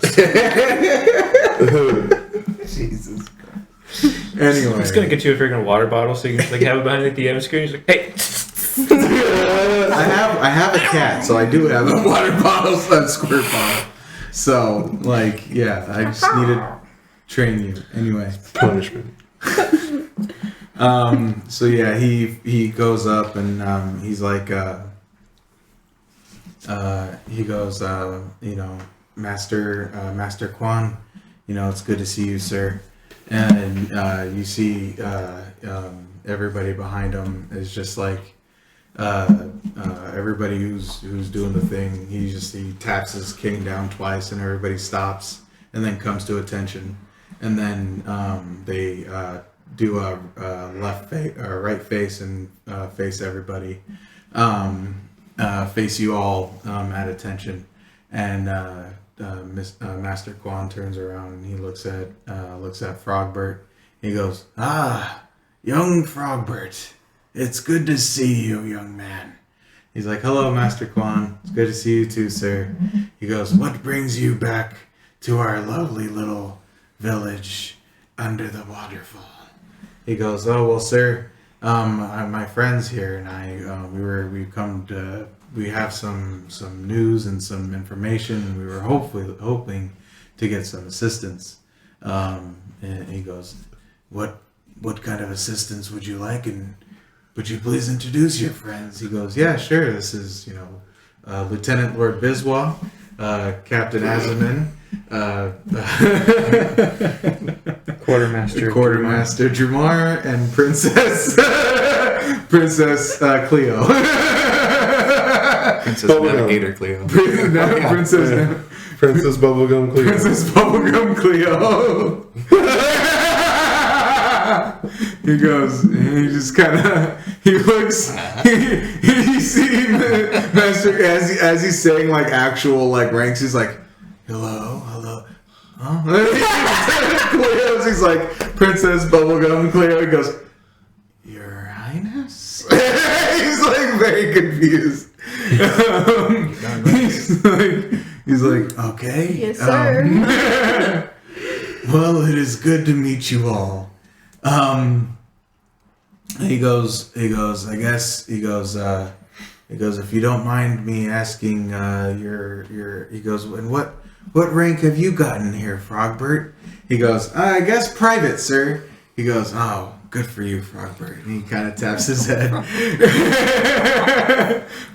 Jesus Christ. Anyway, I'm just gonna get you a freaking water bottle so you can like have it behind the DM screen. He's like, hey. I have a cat, so I do have a water bottle and squirt bottle. So I just need to train you. Anyway, Punishment. he goes up and he's like Master Quan, it's good to see you, sir. And you see everybody behind him is just like everybody who's doing the thing. He taps his cane down twice and everybody stops and then comes to attention. And then they do a right face and face everybody, face you all at attention. And Master Quan turns around and he looks at Frogbert. He goes, young Frogbert, it's good to see you, young man. He's like, hello, Master Quan. It's good to see you too, sir. He goes, what brings you back to our lovely little village under the waterfall? He goes, oh, well, sir, my friends here and I, we have some news and some information, and we were hoping to get some assistance. And he goes, what kind of assistance would you like, and would you please introduce your friends? He goes, yeah, sure. This is, Lieutenant Lord Biswa, Captain Azamin, Quartermaster Dramar, and Princess Cleo. Princess Navigator Cleo. Princess Bubblegum Cleo. Princess Bubblegum Cleo. he goes, and he just kind of, he looks, you see Master, as he's saying, like, actual, like, ranks, he's like, hello, huh? Cleo's, he's like, Princess Bubblegum, Cleo, he goes, Your Highness? He's, like, very confused. He's like, okay. Yes, sir. Well, it is good to meet you all. He goes, if you don't mind me asking, he goes, and what rank have you gotten here, Frogbert? He goes, I guess private, sir. He goes, oh, good for you, Frogbert. And he kind of taps his head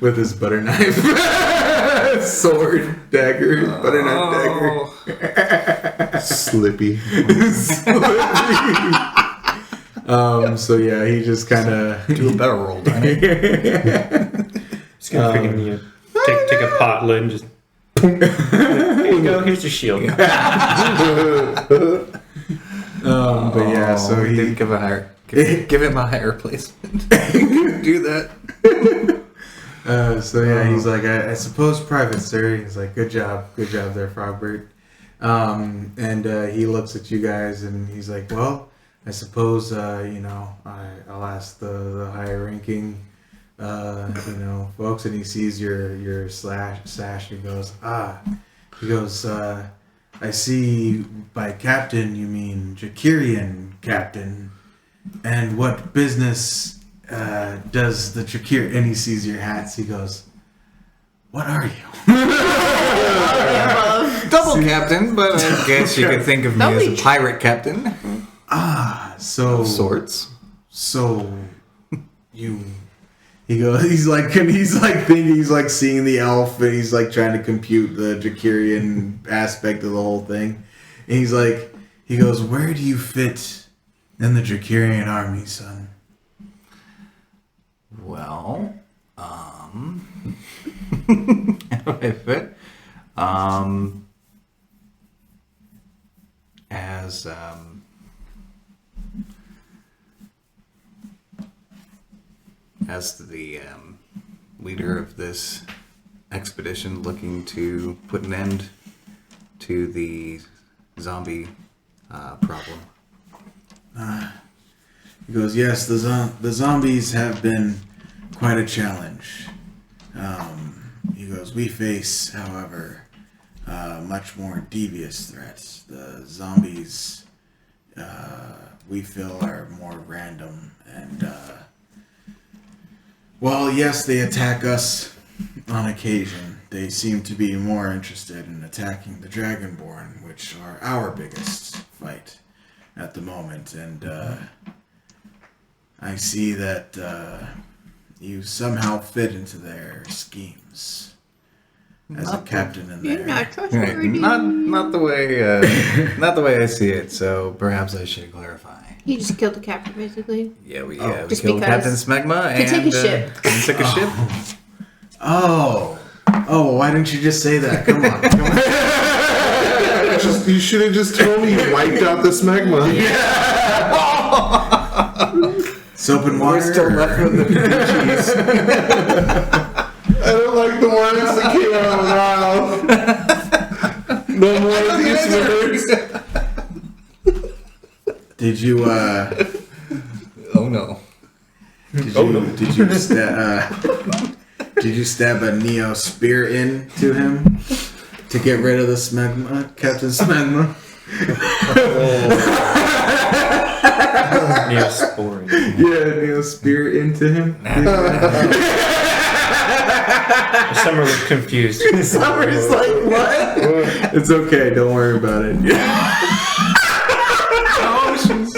with his butter knife. Sword, dagger, butter knife, dagger. Slippy. So yeah, he just kind of Do a better roll, Danny. Just gonna freaking take a pot lid and just. Here you go. Here's your shield. but yeah, so he didn't give him a higher replacement. Do that. So yeah, he's like, I suppose private, sir. He's like, good job there, Frogbert. And he looks at you guys and he's like, well, I suppose I'll ask the higher ranking folks. And he sees your sash and goes, I see by captain you mean Drachirian captain. And what business does the Drachir? And he sees your hats. He goes, what are you? Double captain, but I guess you could think of me as a pirate captain. So of sorts. So you. He's like thinking, he's like seeing the elf, and he's like trying to compute the Drachirian aspect of the whole thing. And he goes, where do you fit in the Drachirian army, son? Well, how do I fit? As the leader of this expedition looking to put an end to the zombie problem. He goes, yes, the zombies have been quite a challenge. He goes, we face, however, much more devious threats. The zombies, we feel, are more random and, well, yes, they attack us on occasion. They seem to be more interested in attacking the dragonborn, which are our biggest fight at the moment. And I see that you somehow fit into their schemes as a captain in there. You're not trustworthy. Right. Not the way I see it. So perhaps I should clarify. He just killed the captain, basically. Yeah, we Just killed because. Captain Smegma and take a ship. took a ship. Oh, why didn't you just say that? Come on. You should have just told me you wiped out the smegma. Soap and water. We're still left with the cheese. I don't like the words that came out of my mouth. No more of these words. Did you, Oh no. Did you stab a Neo spear into him to get rid of the smegma, Captain Smegma? Neosporin. Yeah, Neo spear into him. Summer was confused. Summer's like, what? It's okay, don't worry about it.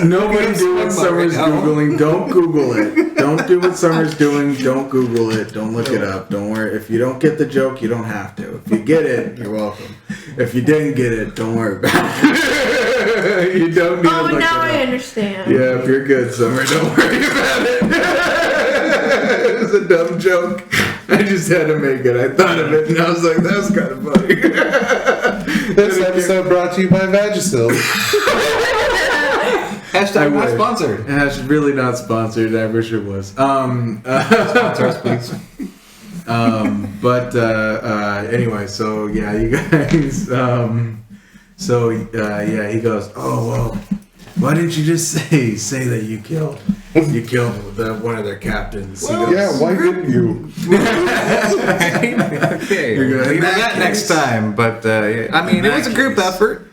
Nobody do what Summer's Googling. Don't Google it. Don't do what Summer's doing. Don't Google it. Don't look it up. Don't worry. If you don't get the joke, you don't have to. If you get it, you're welcome. If you didn't get it, don't worry about it. You don't need to look now it I up. understand. Yeah, if you're good, Summer, don't worry about it. It was a dumb joke. I just had to make it. I thought of it, and I was like, that's kind of funny. This episode brought to you by Vagisil. Hashtag not wish. sponsored. It's really not sponsored. I wish it was. Sponsor us, please. But anyway, so yeah, you guys. Yeah, he goes. Oh well, why didn't you just say that you killed one of their captains? He goes, Yeah, why didn't you? Okay, You're good. leave that next time. But I mean, it was a group effort.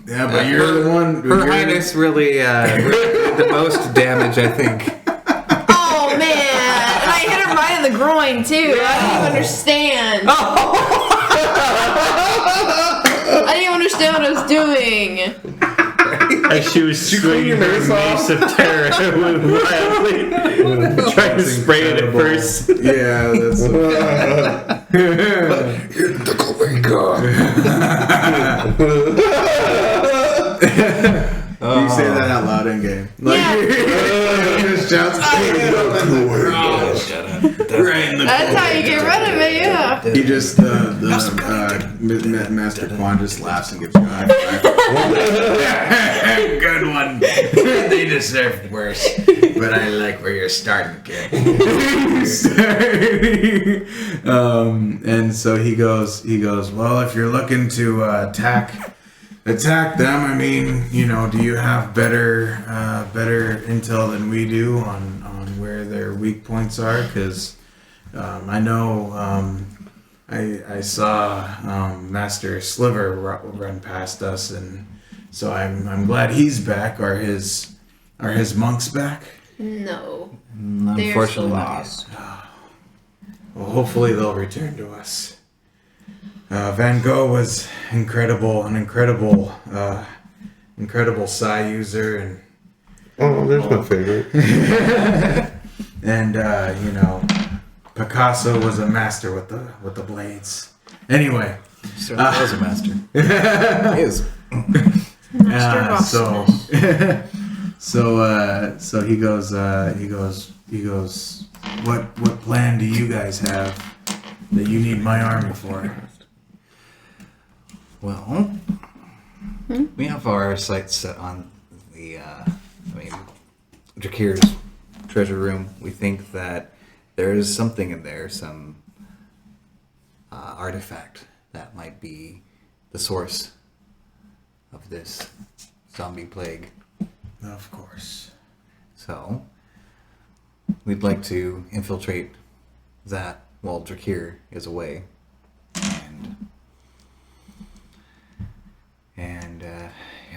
Yeah, but you're the one. Her Highness really did the most damage, I think. Oh man! And I hit him right in the groin too. I didn't even understand. I didn't even understand what I was doing. As she was swinging her mace of terror wildly, trying to spray it at first. Yeah, that's. You say that out loud in game. Like, Yeah. he just shouts. That's how you get rid of it, yeah. He just Master Quan just laughs and gives you a high five. Good one. They deserve worse, but I like where you're starting, kid. And so he goes. Well, if you're looking to attack them, I mean, do you have better intel than we do on where their weak points are? Because I know I saw Master Sliver run past us, and so I'm glad he's back. Are his monks back? No. Unfortunately, not yet. lost. Well, hopefully they'll return to us. Van Gogh was an incredible Psi user, and There's my favorite. and Picasso was a master with the blades. Anyway, Certainly was a master. He is. So he goes. What plan do you guys have that you need my army for? Well, we have our sights set on the, Drachir's treasure room. We think that there is something in there, some artifact that might be the source of this zombie plague. Of course. So, we'd like to infiltrate that while Drachir is away. And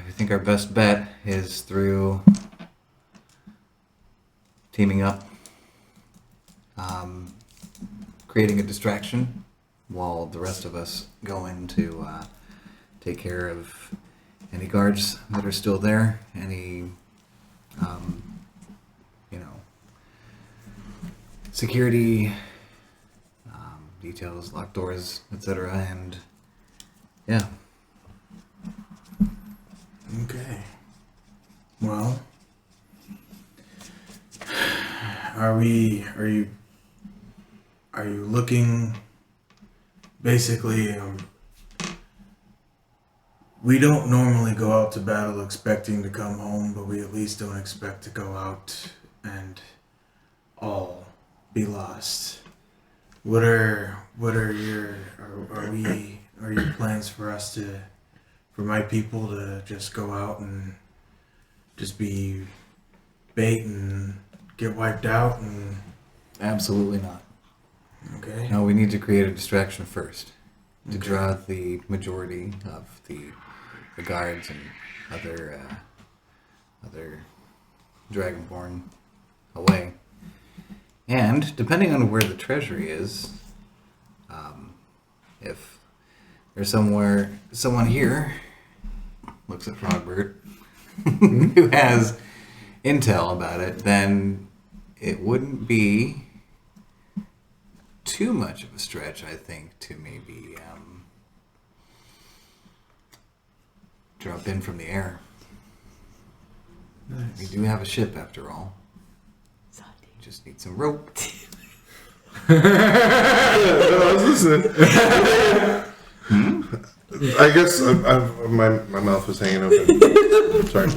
we think our best bet is through teaming up, creating a distraction while the rest of us go in to take care of any guards that are still there, any, security details, locked doors, etc. And yeah. Okay. Well, are you looking? Basically, we don't normally go out to battle expecting to come home, but we at least don't expect to go out and all be lost. What are your plans for us for my people to just go out and just be bait and get wiped out? And Absolutely not. okay. No, we need to create a distraction first to draw the majority of the guards and other dragonborn away. And depending on where the treasury is, if there's someone here looks at Frogbert who has intel about it, then it wouldn't be too much of a stretch, I think, to maybe drop in from the air. Nice. We do have a ship, after all. We just need some rope. I was listening. I guess my mouth was hanging open. Sorry.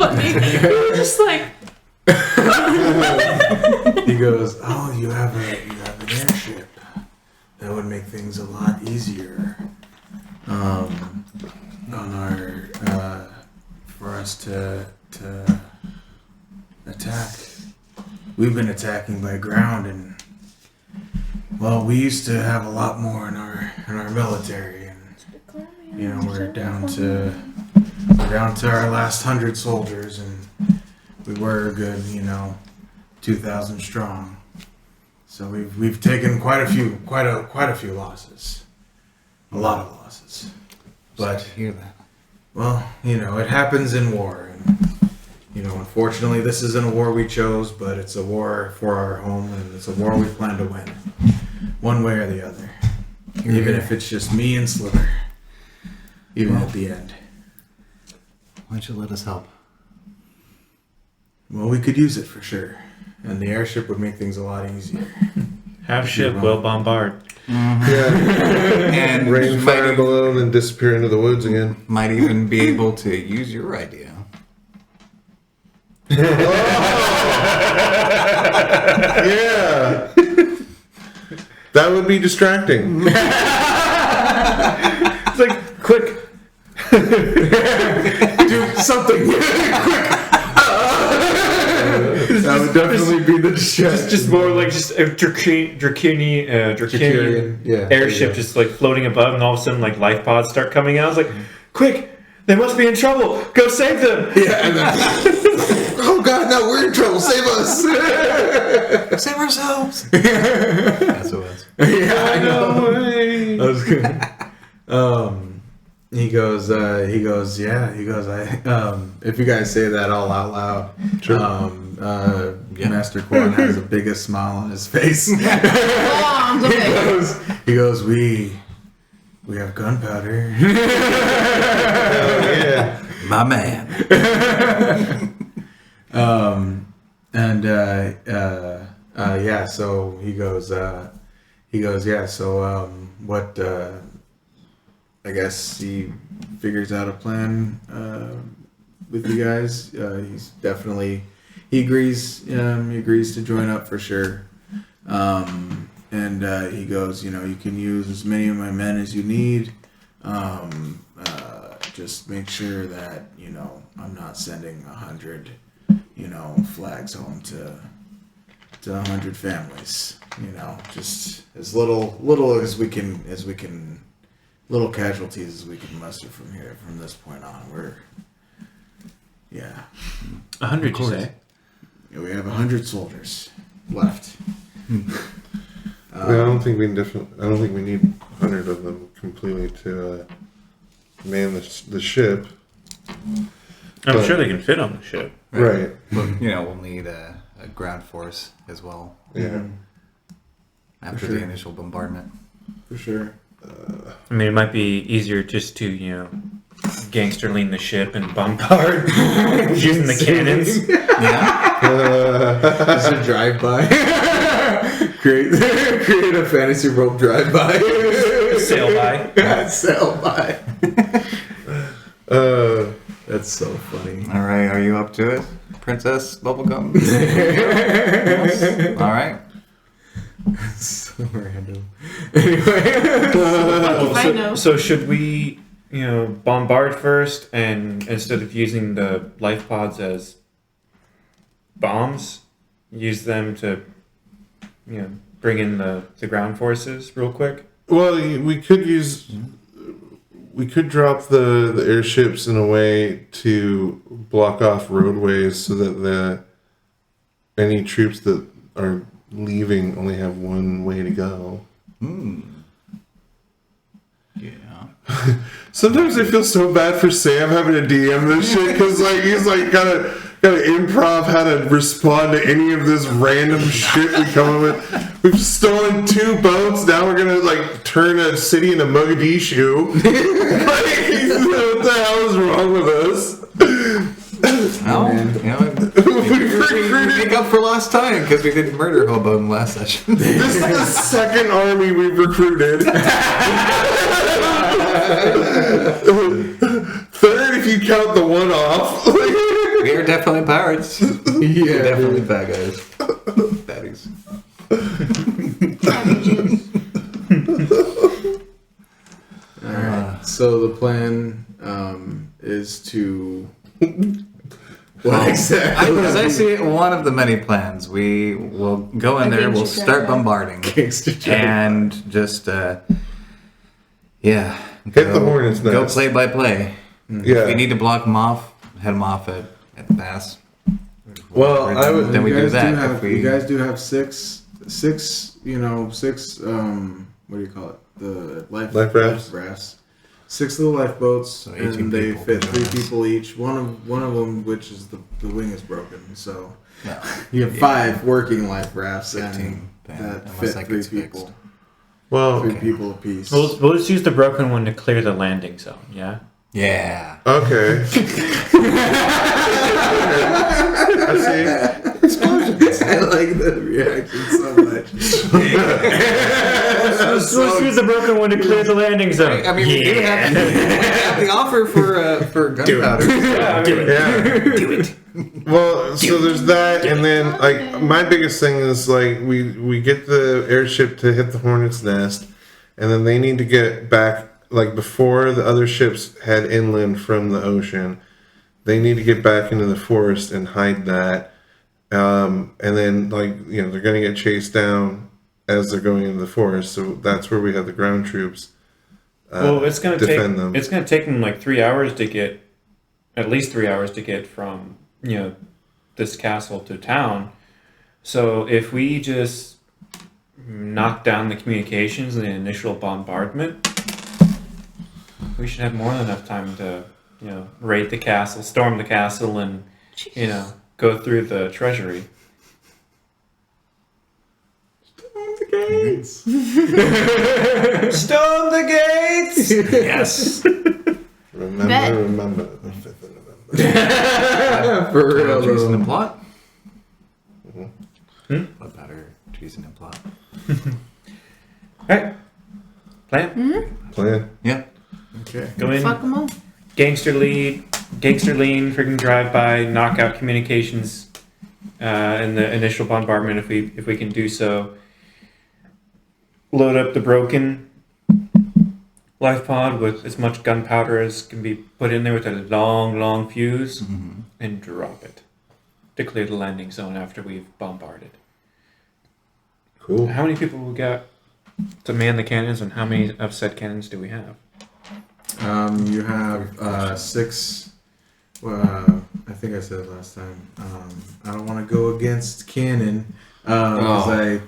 Just like. He goes, "Oh, you have an airship. That would make things a lot easier. On our for us to attack. We've been attacking by ground, and well, we used to have a lot more in our military, and we're down to our last 100 soldiers, and we were a good 2,000 strong. So we've taken quite a few losses, a lot of losses. But hear that. well, it happens in war, and unfortunately, this isn't a war we chose, but it's a war for our home, and it's a war we plan to win, one way or the other. Even if it's just me and Slither, even at the end. Why don't you let us help? Well, we could use it for sure, and the airship would make things a lot easier. Half ship will bombard. Yeah. And Rain, fire, balloon, and disappear into the woods again. might even be able to use your idea. Yeah. That would be distracting. It's like, quick. Do something quick. That would definitely be the distress. Just more like just a Drachirian yeah, airship just like floating above, and all of a sudden like life pods start coming out. It's like, quick, they must be in trouble. Go save them. Yeah, and then, oh god, no, we're in trouble. Save us. Save ourselves. That's what it was. Yeah, I know. That was good. He goes, if you guys say that all out loud, Sure. Master Quan has the biggest smile on his face. he goes, we have gunpowder. Yeah. My man. So he goes, what, I guess he figures out a plan with you guys. He agrees to join up for sure. He goes, you can use as many of my men as you need. Just make sure that, I'm not sending 100, flags home to 100 families. Just as little as we can, little casualties as we can muster from this point on. 100, you say? We have 100 soldiers left. I don't think we need 100 of them completely to man the ship. I'm sure they can fit on the ship. Right. But, we'll need a ground force as well Yeah. after sure. the initial bombardment. For sure. I mean, it might be easier just to, gangster lean the ship and bombard using the cannons. Yeah. Just a drive-by. create a fantasy rope drive-by. Sail by. Sail by. That's so funny. All right, are you up to it, Princess Bubblegum? All right. So random. Anyway. So should we, bombard first, and instead of using the life pods as bombs, use them to, bring in the ground forces real quick? Well, we could drop the airships in a way to block off roadways so that any troops that are leaving only have one way to go. Yeah. Sometimes I feel so bad for Sam having to DM this shit because he's gotta improv how to respond to any of this random shit we come up with. We've stolen 2 boats. Now we're gonna turn a city into Mogadishu. What the hell is wrong with us? Well, we make up for lost time because we didn't murder Hobo in the last session. This is the second army we've recruited. Third, if you count the one off. We are definitely pirates. Yeah, Definitely dude. bad guys. Baddies. All right. So the plan is to. What exactly? As I see it, one of the many plans. We will go in there, we'll start bombarding. Gangster joke. And just, yeah. Hit the hornet's Go nest. play by play. Yeah. If we need to block them off, head them off at the pass. Well, I would. Then we do that. Have, if we, You guys do have six. What do you call it? The life rafts. 6 little lifeboats, So 18 and they people fit can 3 do this. people each. One of them, which is the wing is broken. So no. you have 5 working life rafts, 15, and then, that unless fit that 3 gets people. fixed. Well, 3 people apiece. We'll just use the broken one to clear the landing zone. Yeah. Yeah. okay. I see. I like the reaction so much. Let's use the broken one to clear the landing zone. I mean, we do have the offer for gunpowder. Yeah. Do it. Well, so there's that, and then like my biggest thing is like we get the airship to hit the hornet's nest, and then they need to get back like before the other ships head inland from the ocean. They need to get back into the forest and hide that, and then they're gonna get chased down as they're going into the forest. So that's where we have the ground troops. Well, it's gonna defend take them. it's gonna take them like 3 hours to get, at least 3 hours to get from this castle to town. So if we just knock down the communications in the initial bombardment, we should have more than enough time to raid the castle, storm the castle, and go through the treasury. Storm the gates. Yes. Bet. Remember the 5th of November. For real, Treason though. and plot. Hmm? What better treason and plot? Alright. Plan? Plan. Yeah. Okay. Go in. Fuck them all. Gangster lean, freaking drive by, knock out communications in the initial bombardment if we can do so. Load up the broken life pod with as much gunpowder as can be put in there with a long fuse, and drop it to clear the landing zone after we've bombarded. Cool. How many people we got to man the cannons, and how many of said cannons do we have? You have 6. I think I said it last time. I don't want to go against canon. Because dang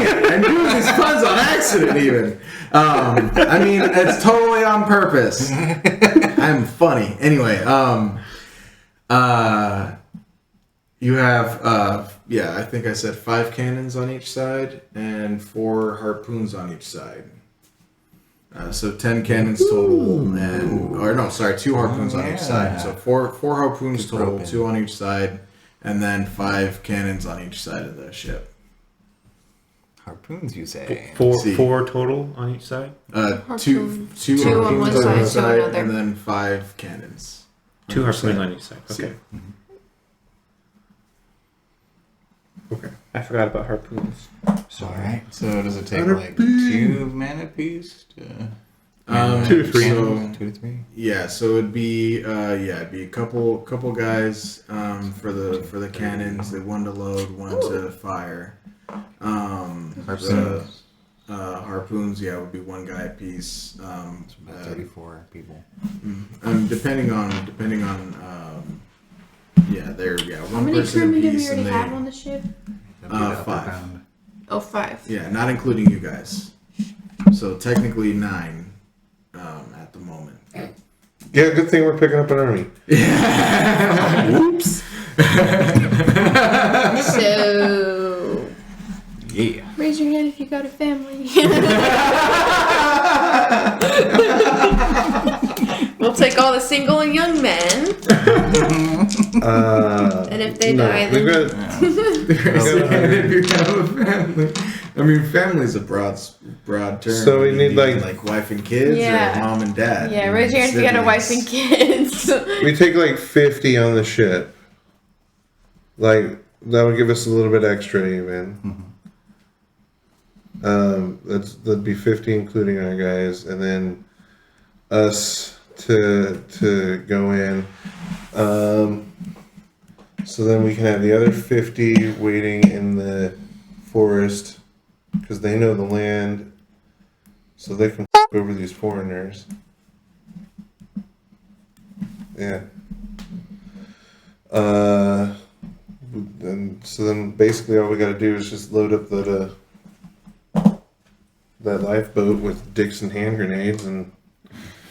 it! I'm doing these puns on accident, even. I mean, it's totally on purpose. I'm funny. Anyway, you have, I think I said 5 cannons on each side and 4 harpoons on each side. So 10 cannons total, 2 harpoons on each side. So four harpoons total, broken. 2 on each side, and then 5 cannons on each side of the ship. Harpoons, you say? Four total on each side? Two Two on one harpoons side, two on another. and then 5 cannons. 2 on each harpoons side. on each side. Okay. Okay. I forgot about harpoons. Alright, so does it take like 2 men apiece to... 2 to 3. So, 2 to 3? yeah, so it'd be it'd be a couple guys for the cannons, 1 to load, 1 to fire. Harpoons. Harpoons, would be 1 guy apiece. It's about 34 people. Depending on How 1 many person crewmen do we apiece, already and have on the ship? That'd be the upper 5. bound. Oh, 5. Yeah, not including you guys. So technically 9 at the moment. Yeah, good thing we're picking up an army. Whoops. So, Yeah. raise your hand if you got a family. We'll take all the single and young men. And if they die, we've then- got, And if you have a family, I mean, family's a broad term. So we You need, like like wife and kids, Yeah. or mom and dad. Yeah, and raise your hand if you got a wife and siblings. kids. we take like 50 on the ship. Like that would give us a little bit extra even. That'd be 50 including our guys, and then us to go in. So then we can have the other 50 waiting in the forest because they know the land, so they can over these foreigners. Yeah. And so then basically all we got to do is just load up that lifeboat with Dixon hand grenades and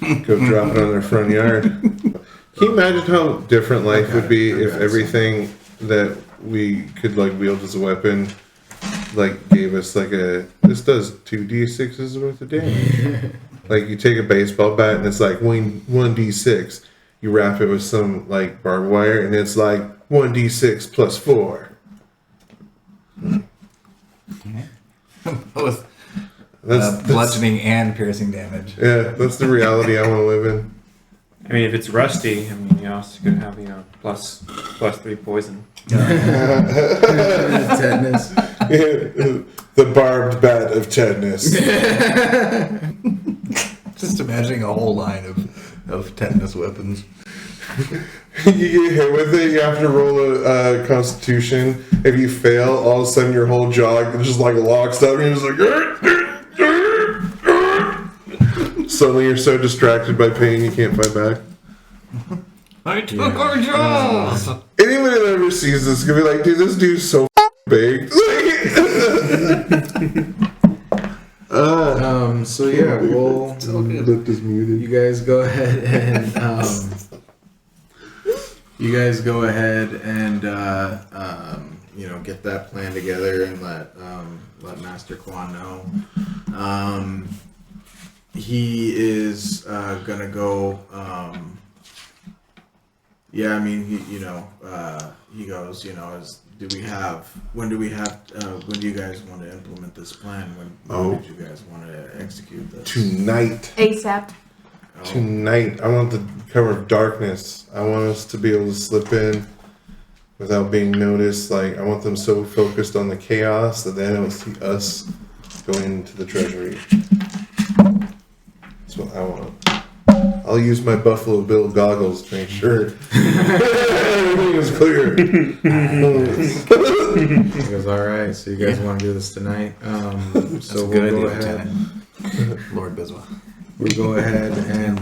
go drop it on their front yard. Can you imagine how different life would be if everything that we could like wield as a weapon like gave us like this does 2d6s worth of damage. Like you take a baseball bat and it's like 1d6. You wrap it with some like barbed wire and it's like 1d6 plus 4. Both That's bludgeoning and piercing damage. yeah, that's the reality I want to live in. I mean, if it's rusty, I mean, you also could have, plus 3 poison. Tetanus. The barbed bat of tetanus. Just imagining a whole line of tetanus weapons. You get hit with it, you have to roll a constitution. If you fail, all of a sudden your whole jaw just like locks up and you're just like suddenly you're so distracted by pain you can't fight back. I took our jaws! Anybody that ever sees this is gonna be like, dude, this dude's so big. So yeah, we'll. Lip is muted. You guys go ahead and get that plan together and let Master Quan know. He is gonna go. He goes. When do you guys want to implement this plan? When did you guys want to execute this? Tonight. ASAP. Tonight. I want the cover of darkness. I want us to be able to slip in without being noticed. Like, I want them so focused on the chaos that they don't see us going into the treasury. That's what I want. I'll use my Buffalo Bill goggles to make sure everything is clear. He goes, all right. So you guys want to do this tonight? So we'll go ahead. Lord Biswa. We'll go ahead and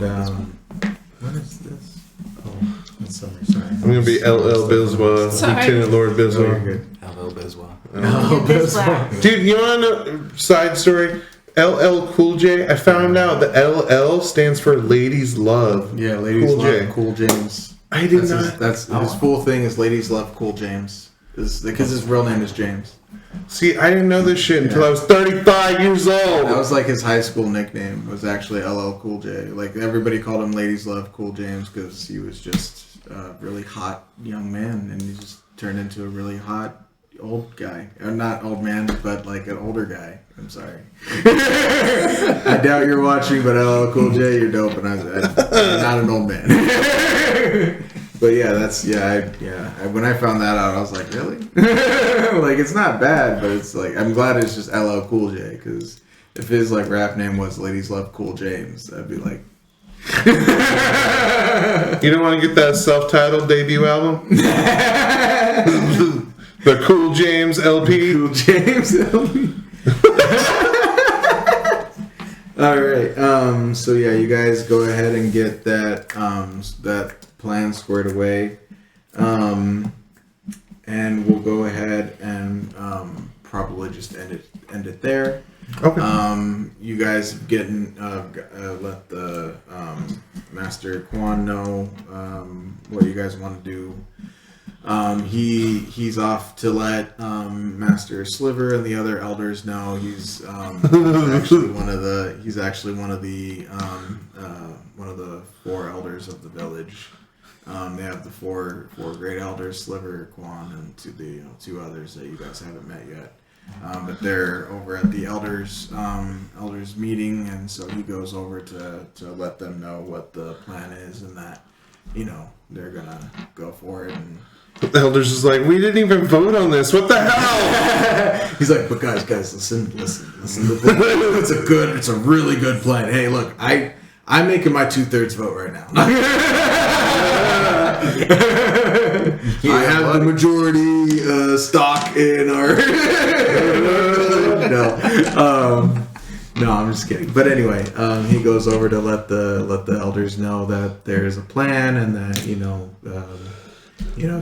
what is this? Oh, that's summer. Sorry. I'm gonna be LL Biswa, Sorry. Lieutenant Lord Oh, you're Biswa. good. Hello, Biswa. This loud. Dude, you wanna know? Side story. LL Cool J. I found out the LL stands for Ladies Love. Yeah, ladies Cool love J. Cool James. I did That's not. his full thing is ladies love Cool James. Because his real name is James. See, I didn't know this shit until I was 35 years old. That was like his high school nickname. Was actually LL Cool J. Like everybody called him ladies love Cool James because he was just a really hot young man and he just turned into a really hot old guy. Not old man, but like an older guy. I'm sorry. I doubt you're watching, but LL Cool J, you're dope, and I'm not an old man. But yeah, when I found that out, I was like, really? Like, it's not bad, but it's like, I'm glad it's just LL Cool J, because if his like rap name was Ladies Love Cool James, I'd be like, You don't want to get that self-titled debut album? The Cool James LP? Cool James LP. All right. So yeah, you guys go ahead and get that that plan squared away, and we'll go ahead and probably just end it there. Okay. You guys getting let the Master Quan know what you guys want to do. He's off to let Master Sliver and the other elders know he's actually one of the 4 elders of the village. They have the four great elders, Sliver, Quan, and two others that you guys haven't met yet. But they're over at the elders meeting, and so he goes over to let them know what the plan is and that they're gonna go for it. And the elders is like, we didn't even vote on this. What the hell? he's like, but guys, listen to the plan. It's a really good plan. Hey, look, I'm making my 2/3 vote right now. I have the majority stock in our. No, I'm just kidding. But anyway, he goes over to let the elders know that there's a plan and that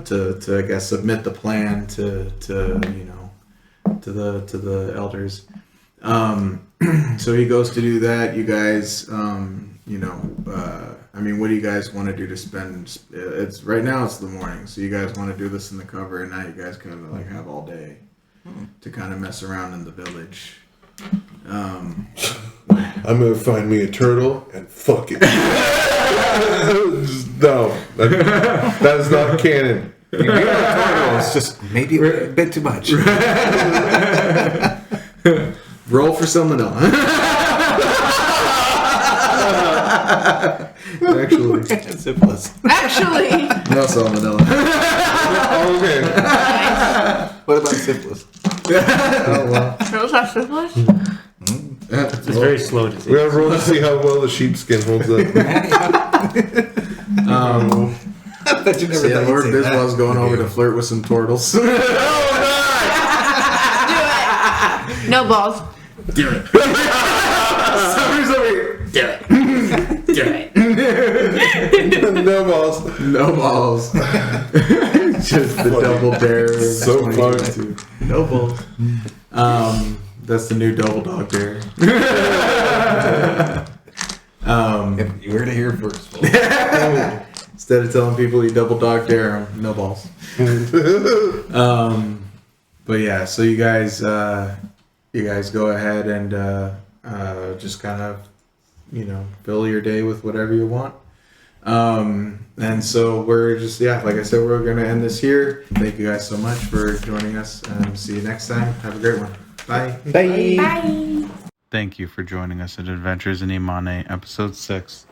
to I guess submit the plan to the elders. So he goes to do that. You guys, what do you guys want to do to spend? It's right now. It's the morning, so you guys want to do this in the cover, and now you guys kind of like have all day to kind of mess around in the village. I'm gonna find me a turtle and fuck it. No, that is not canon. It's just maybe a bit too much. Roll for salmonella. Actually, Syphilis. Actually. no salmonella. Okay. What about syphilis? Oh, well. Turtles have syphilis? It's very slow disease. We gotta roll to see how well the sheepskin holds up. I bet you never thought Lord you'd say that. Biswell's going over to flirt with some turtles. Do it. No balls. Do it. Summer's over here. Do it. Do it. No balls. No balls. Just the double dare. So fucked. No balls. That's the new double dog dare. If you were to hear first. Instead of telling people you double dog dare them, no balls. But yeah, so you guys go ahead and just kind of fill your day with whatever you want. And so we're just like I said, we're gonna end this here. Thank you guys so much for joining us, and see you next time. Have a great one. Bye. Bye. Thank you for joining us at Adventures in Emane, Episode 6.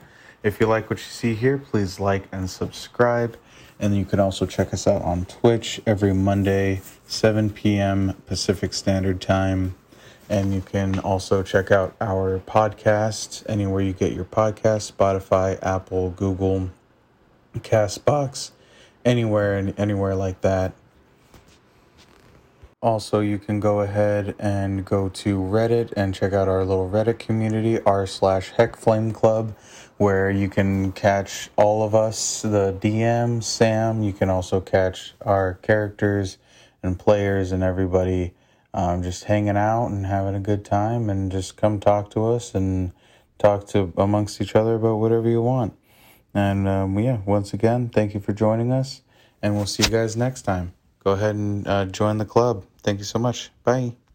If you like what you see here, please like and subscribe. And you can also check us out on Twitch every Monday, 7 p.m. Pacific Standard Time. And you can also check out our podcast anywhere you get your podcasts, Spotify, Apple, Google, Castbox, anywhere like that. Also, you can go ahead and go to Reddit and check out our little Reddit community, r/HeckFlame Club, where you can catch all of us, the DM, Sam. You can also catch our characters and players and everybody just hanging out and having a good time, and just come talk to us and talk to amongst each other about whatever you want. And once again, thank you for joining us, and we'll see you guys next time. Go ahead and join the club. Thank you so much. Bye.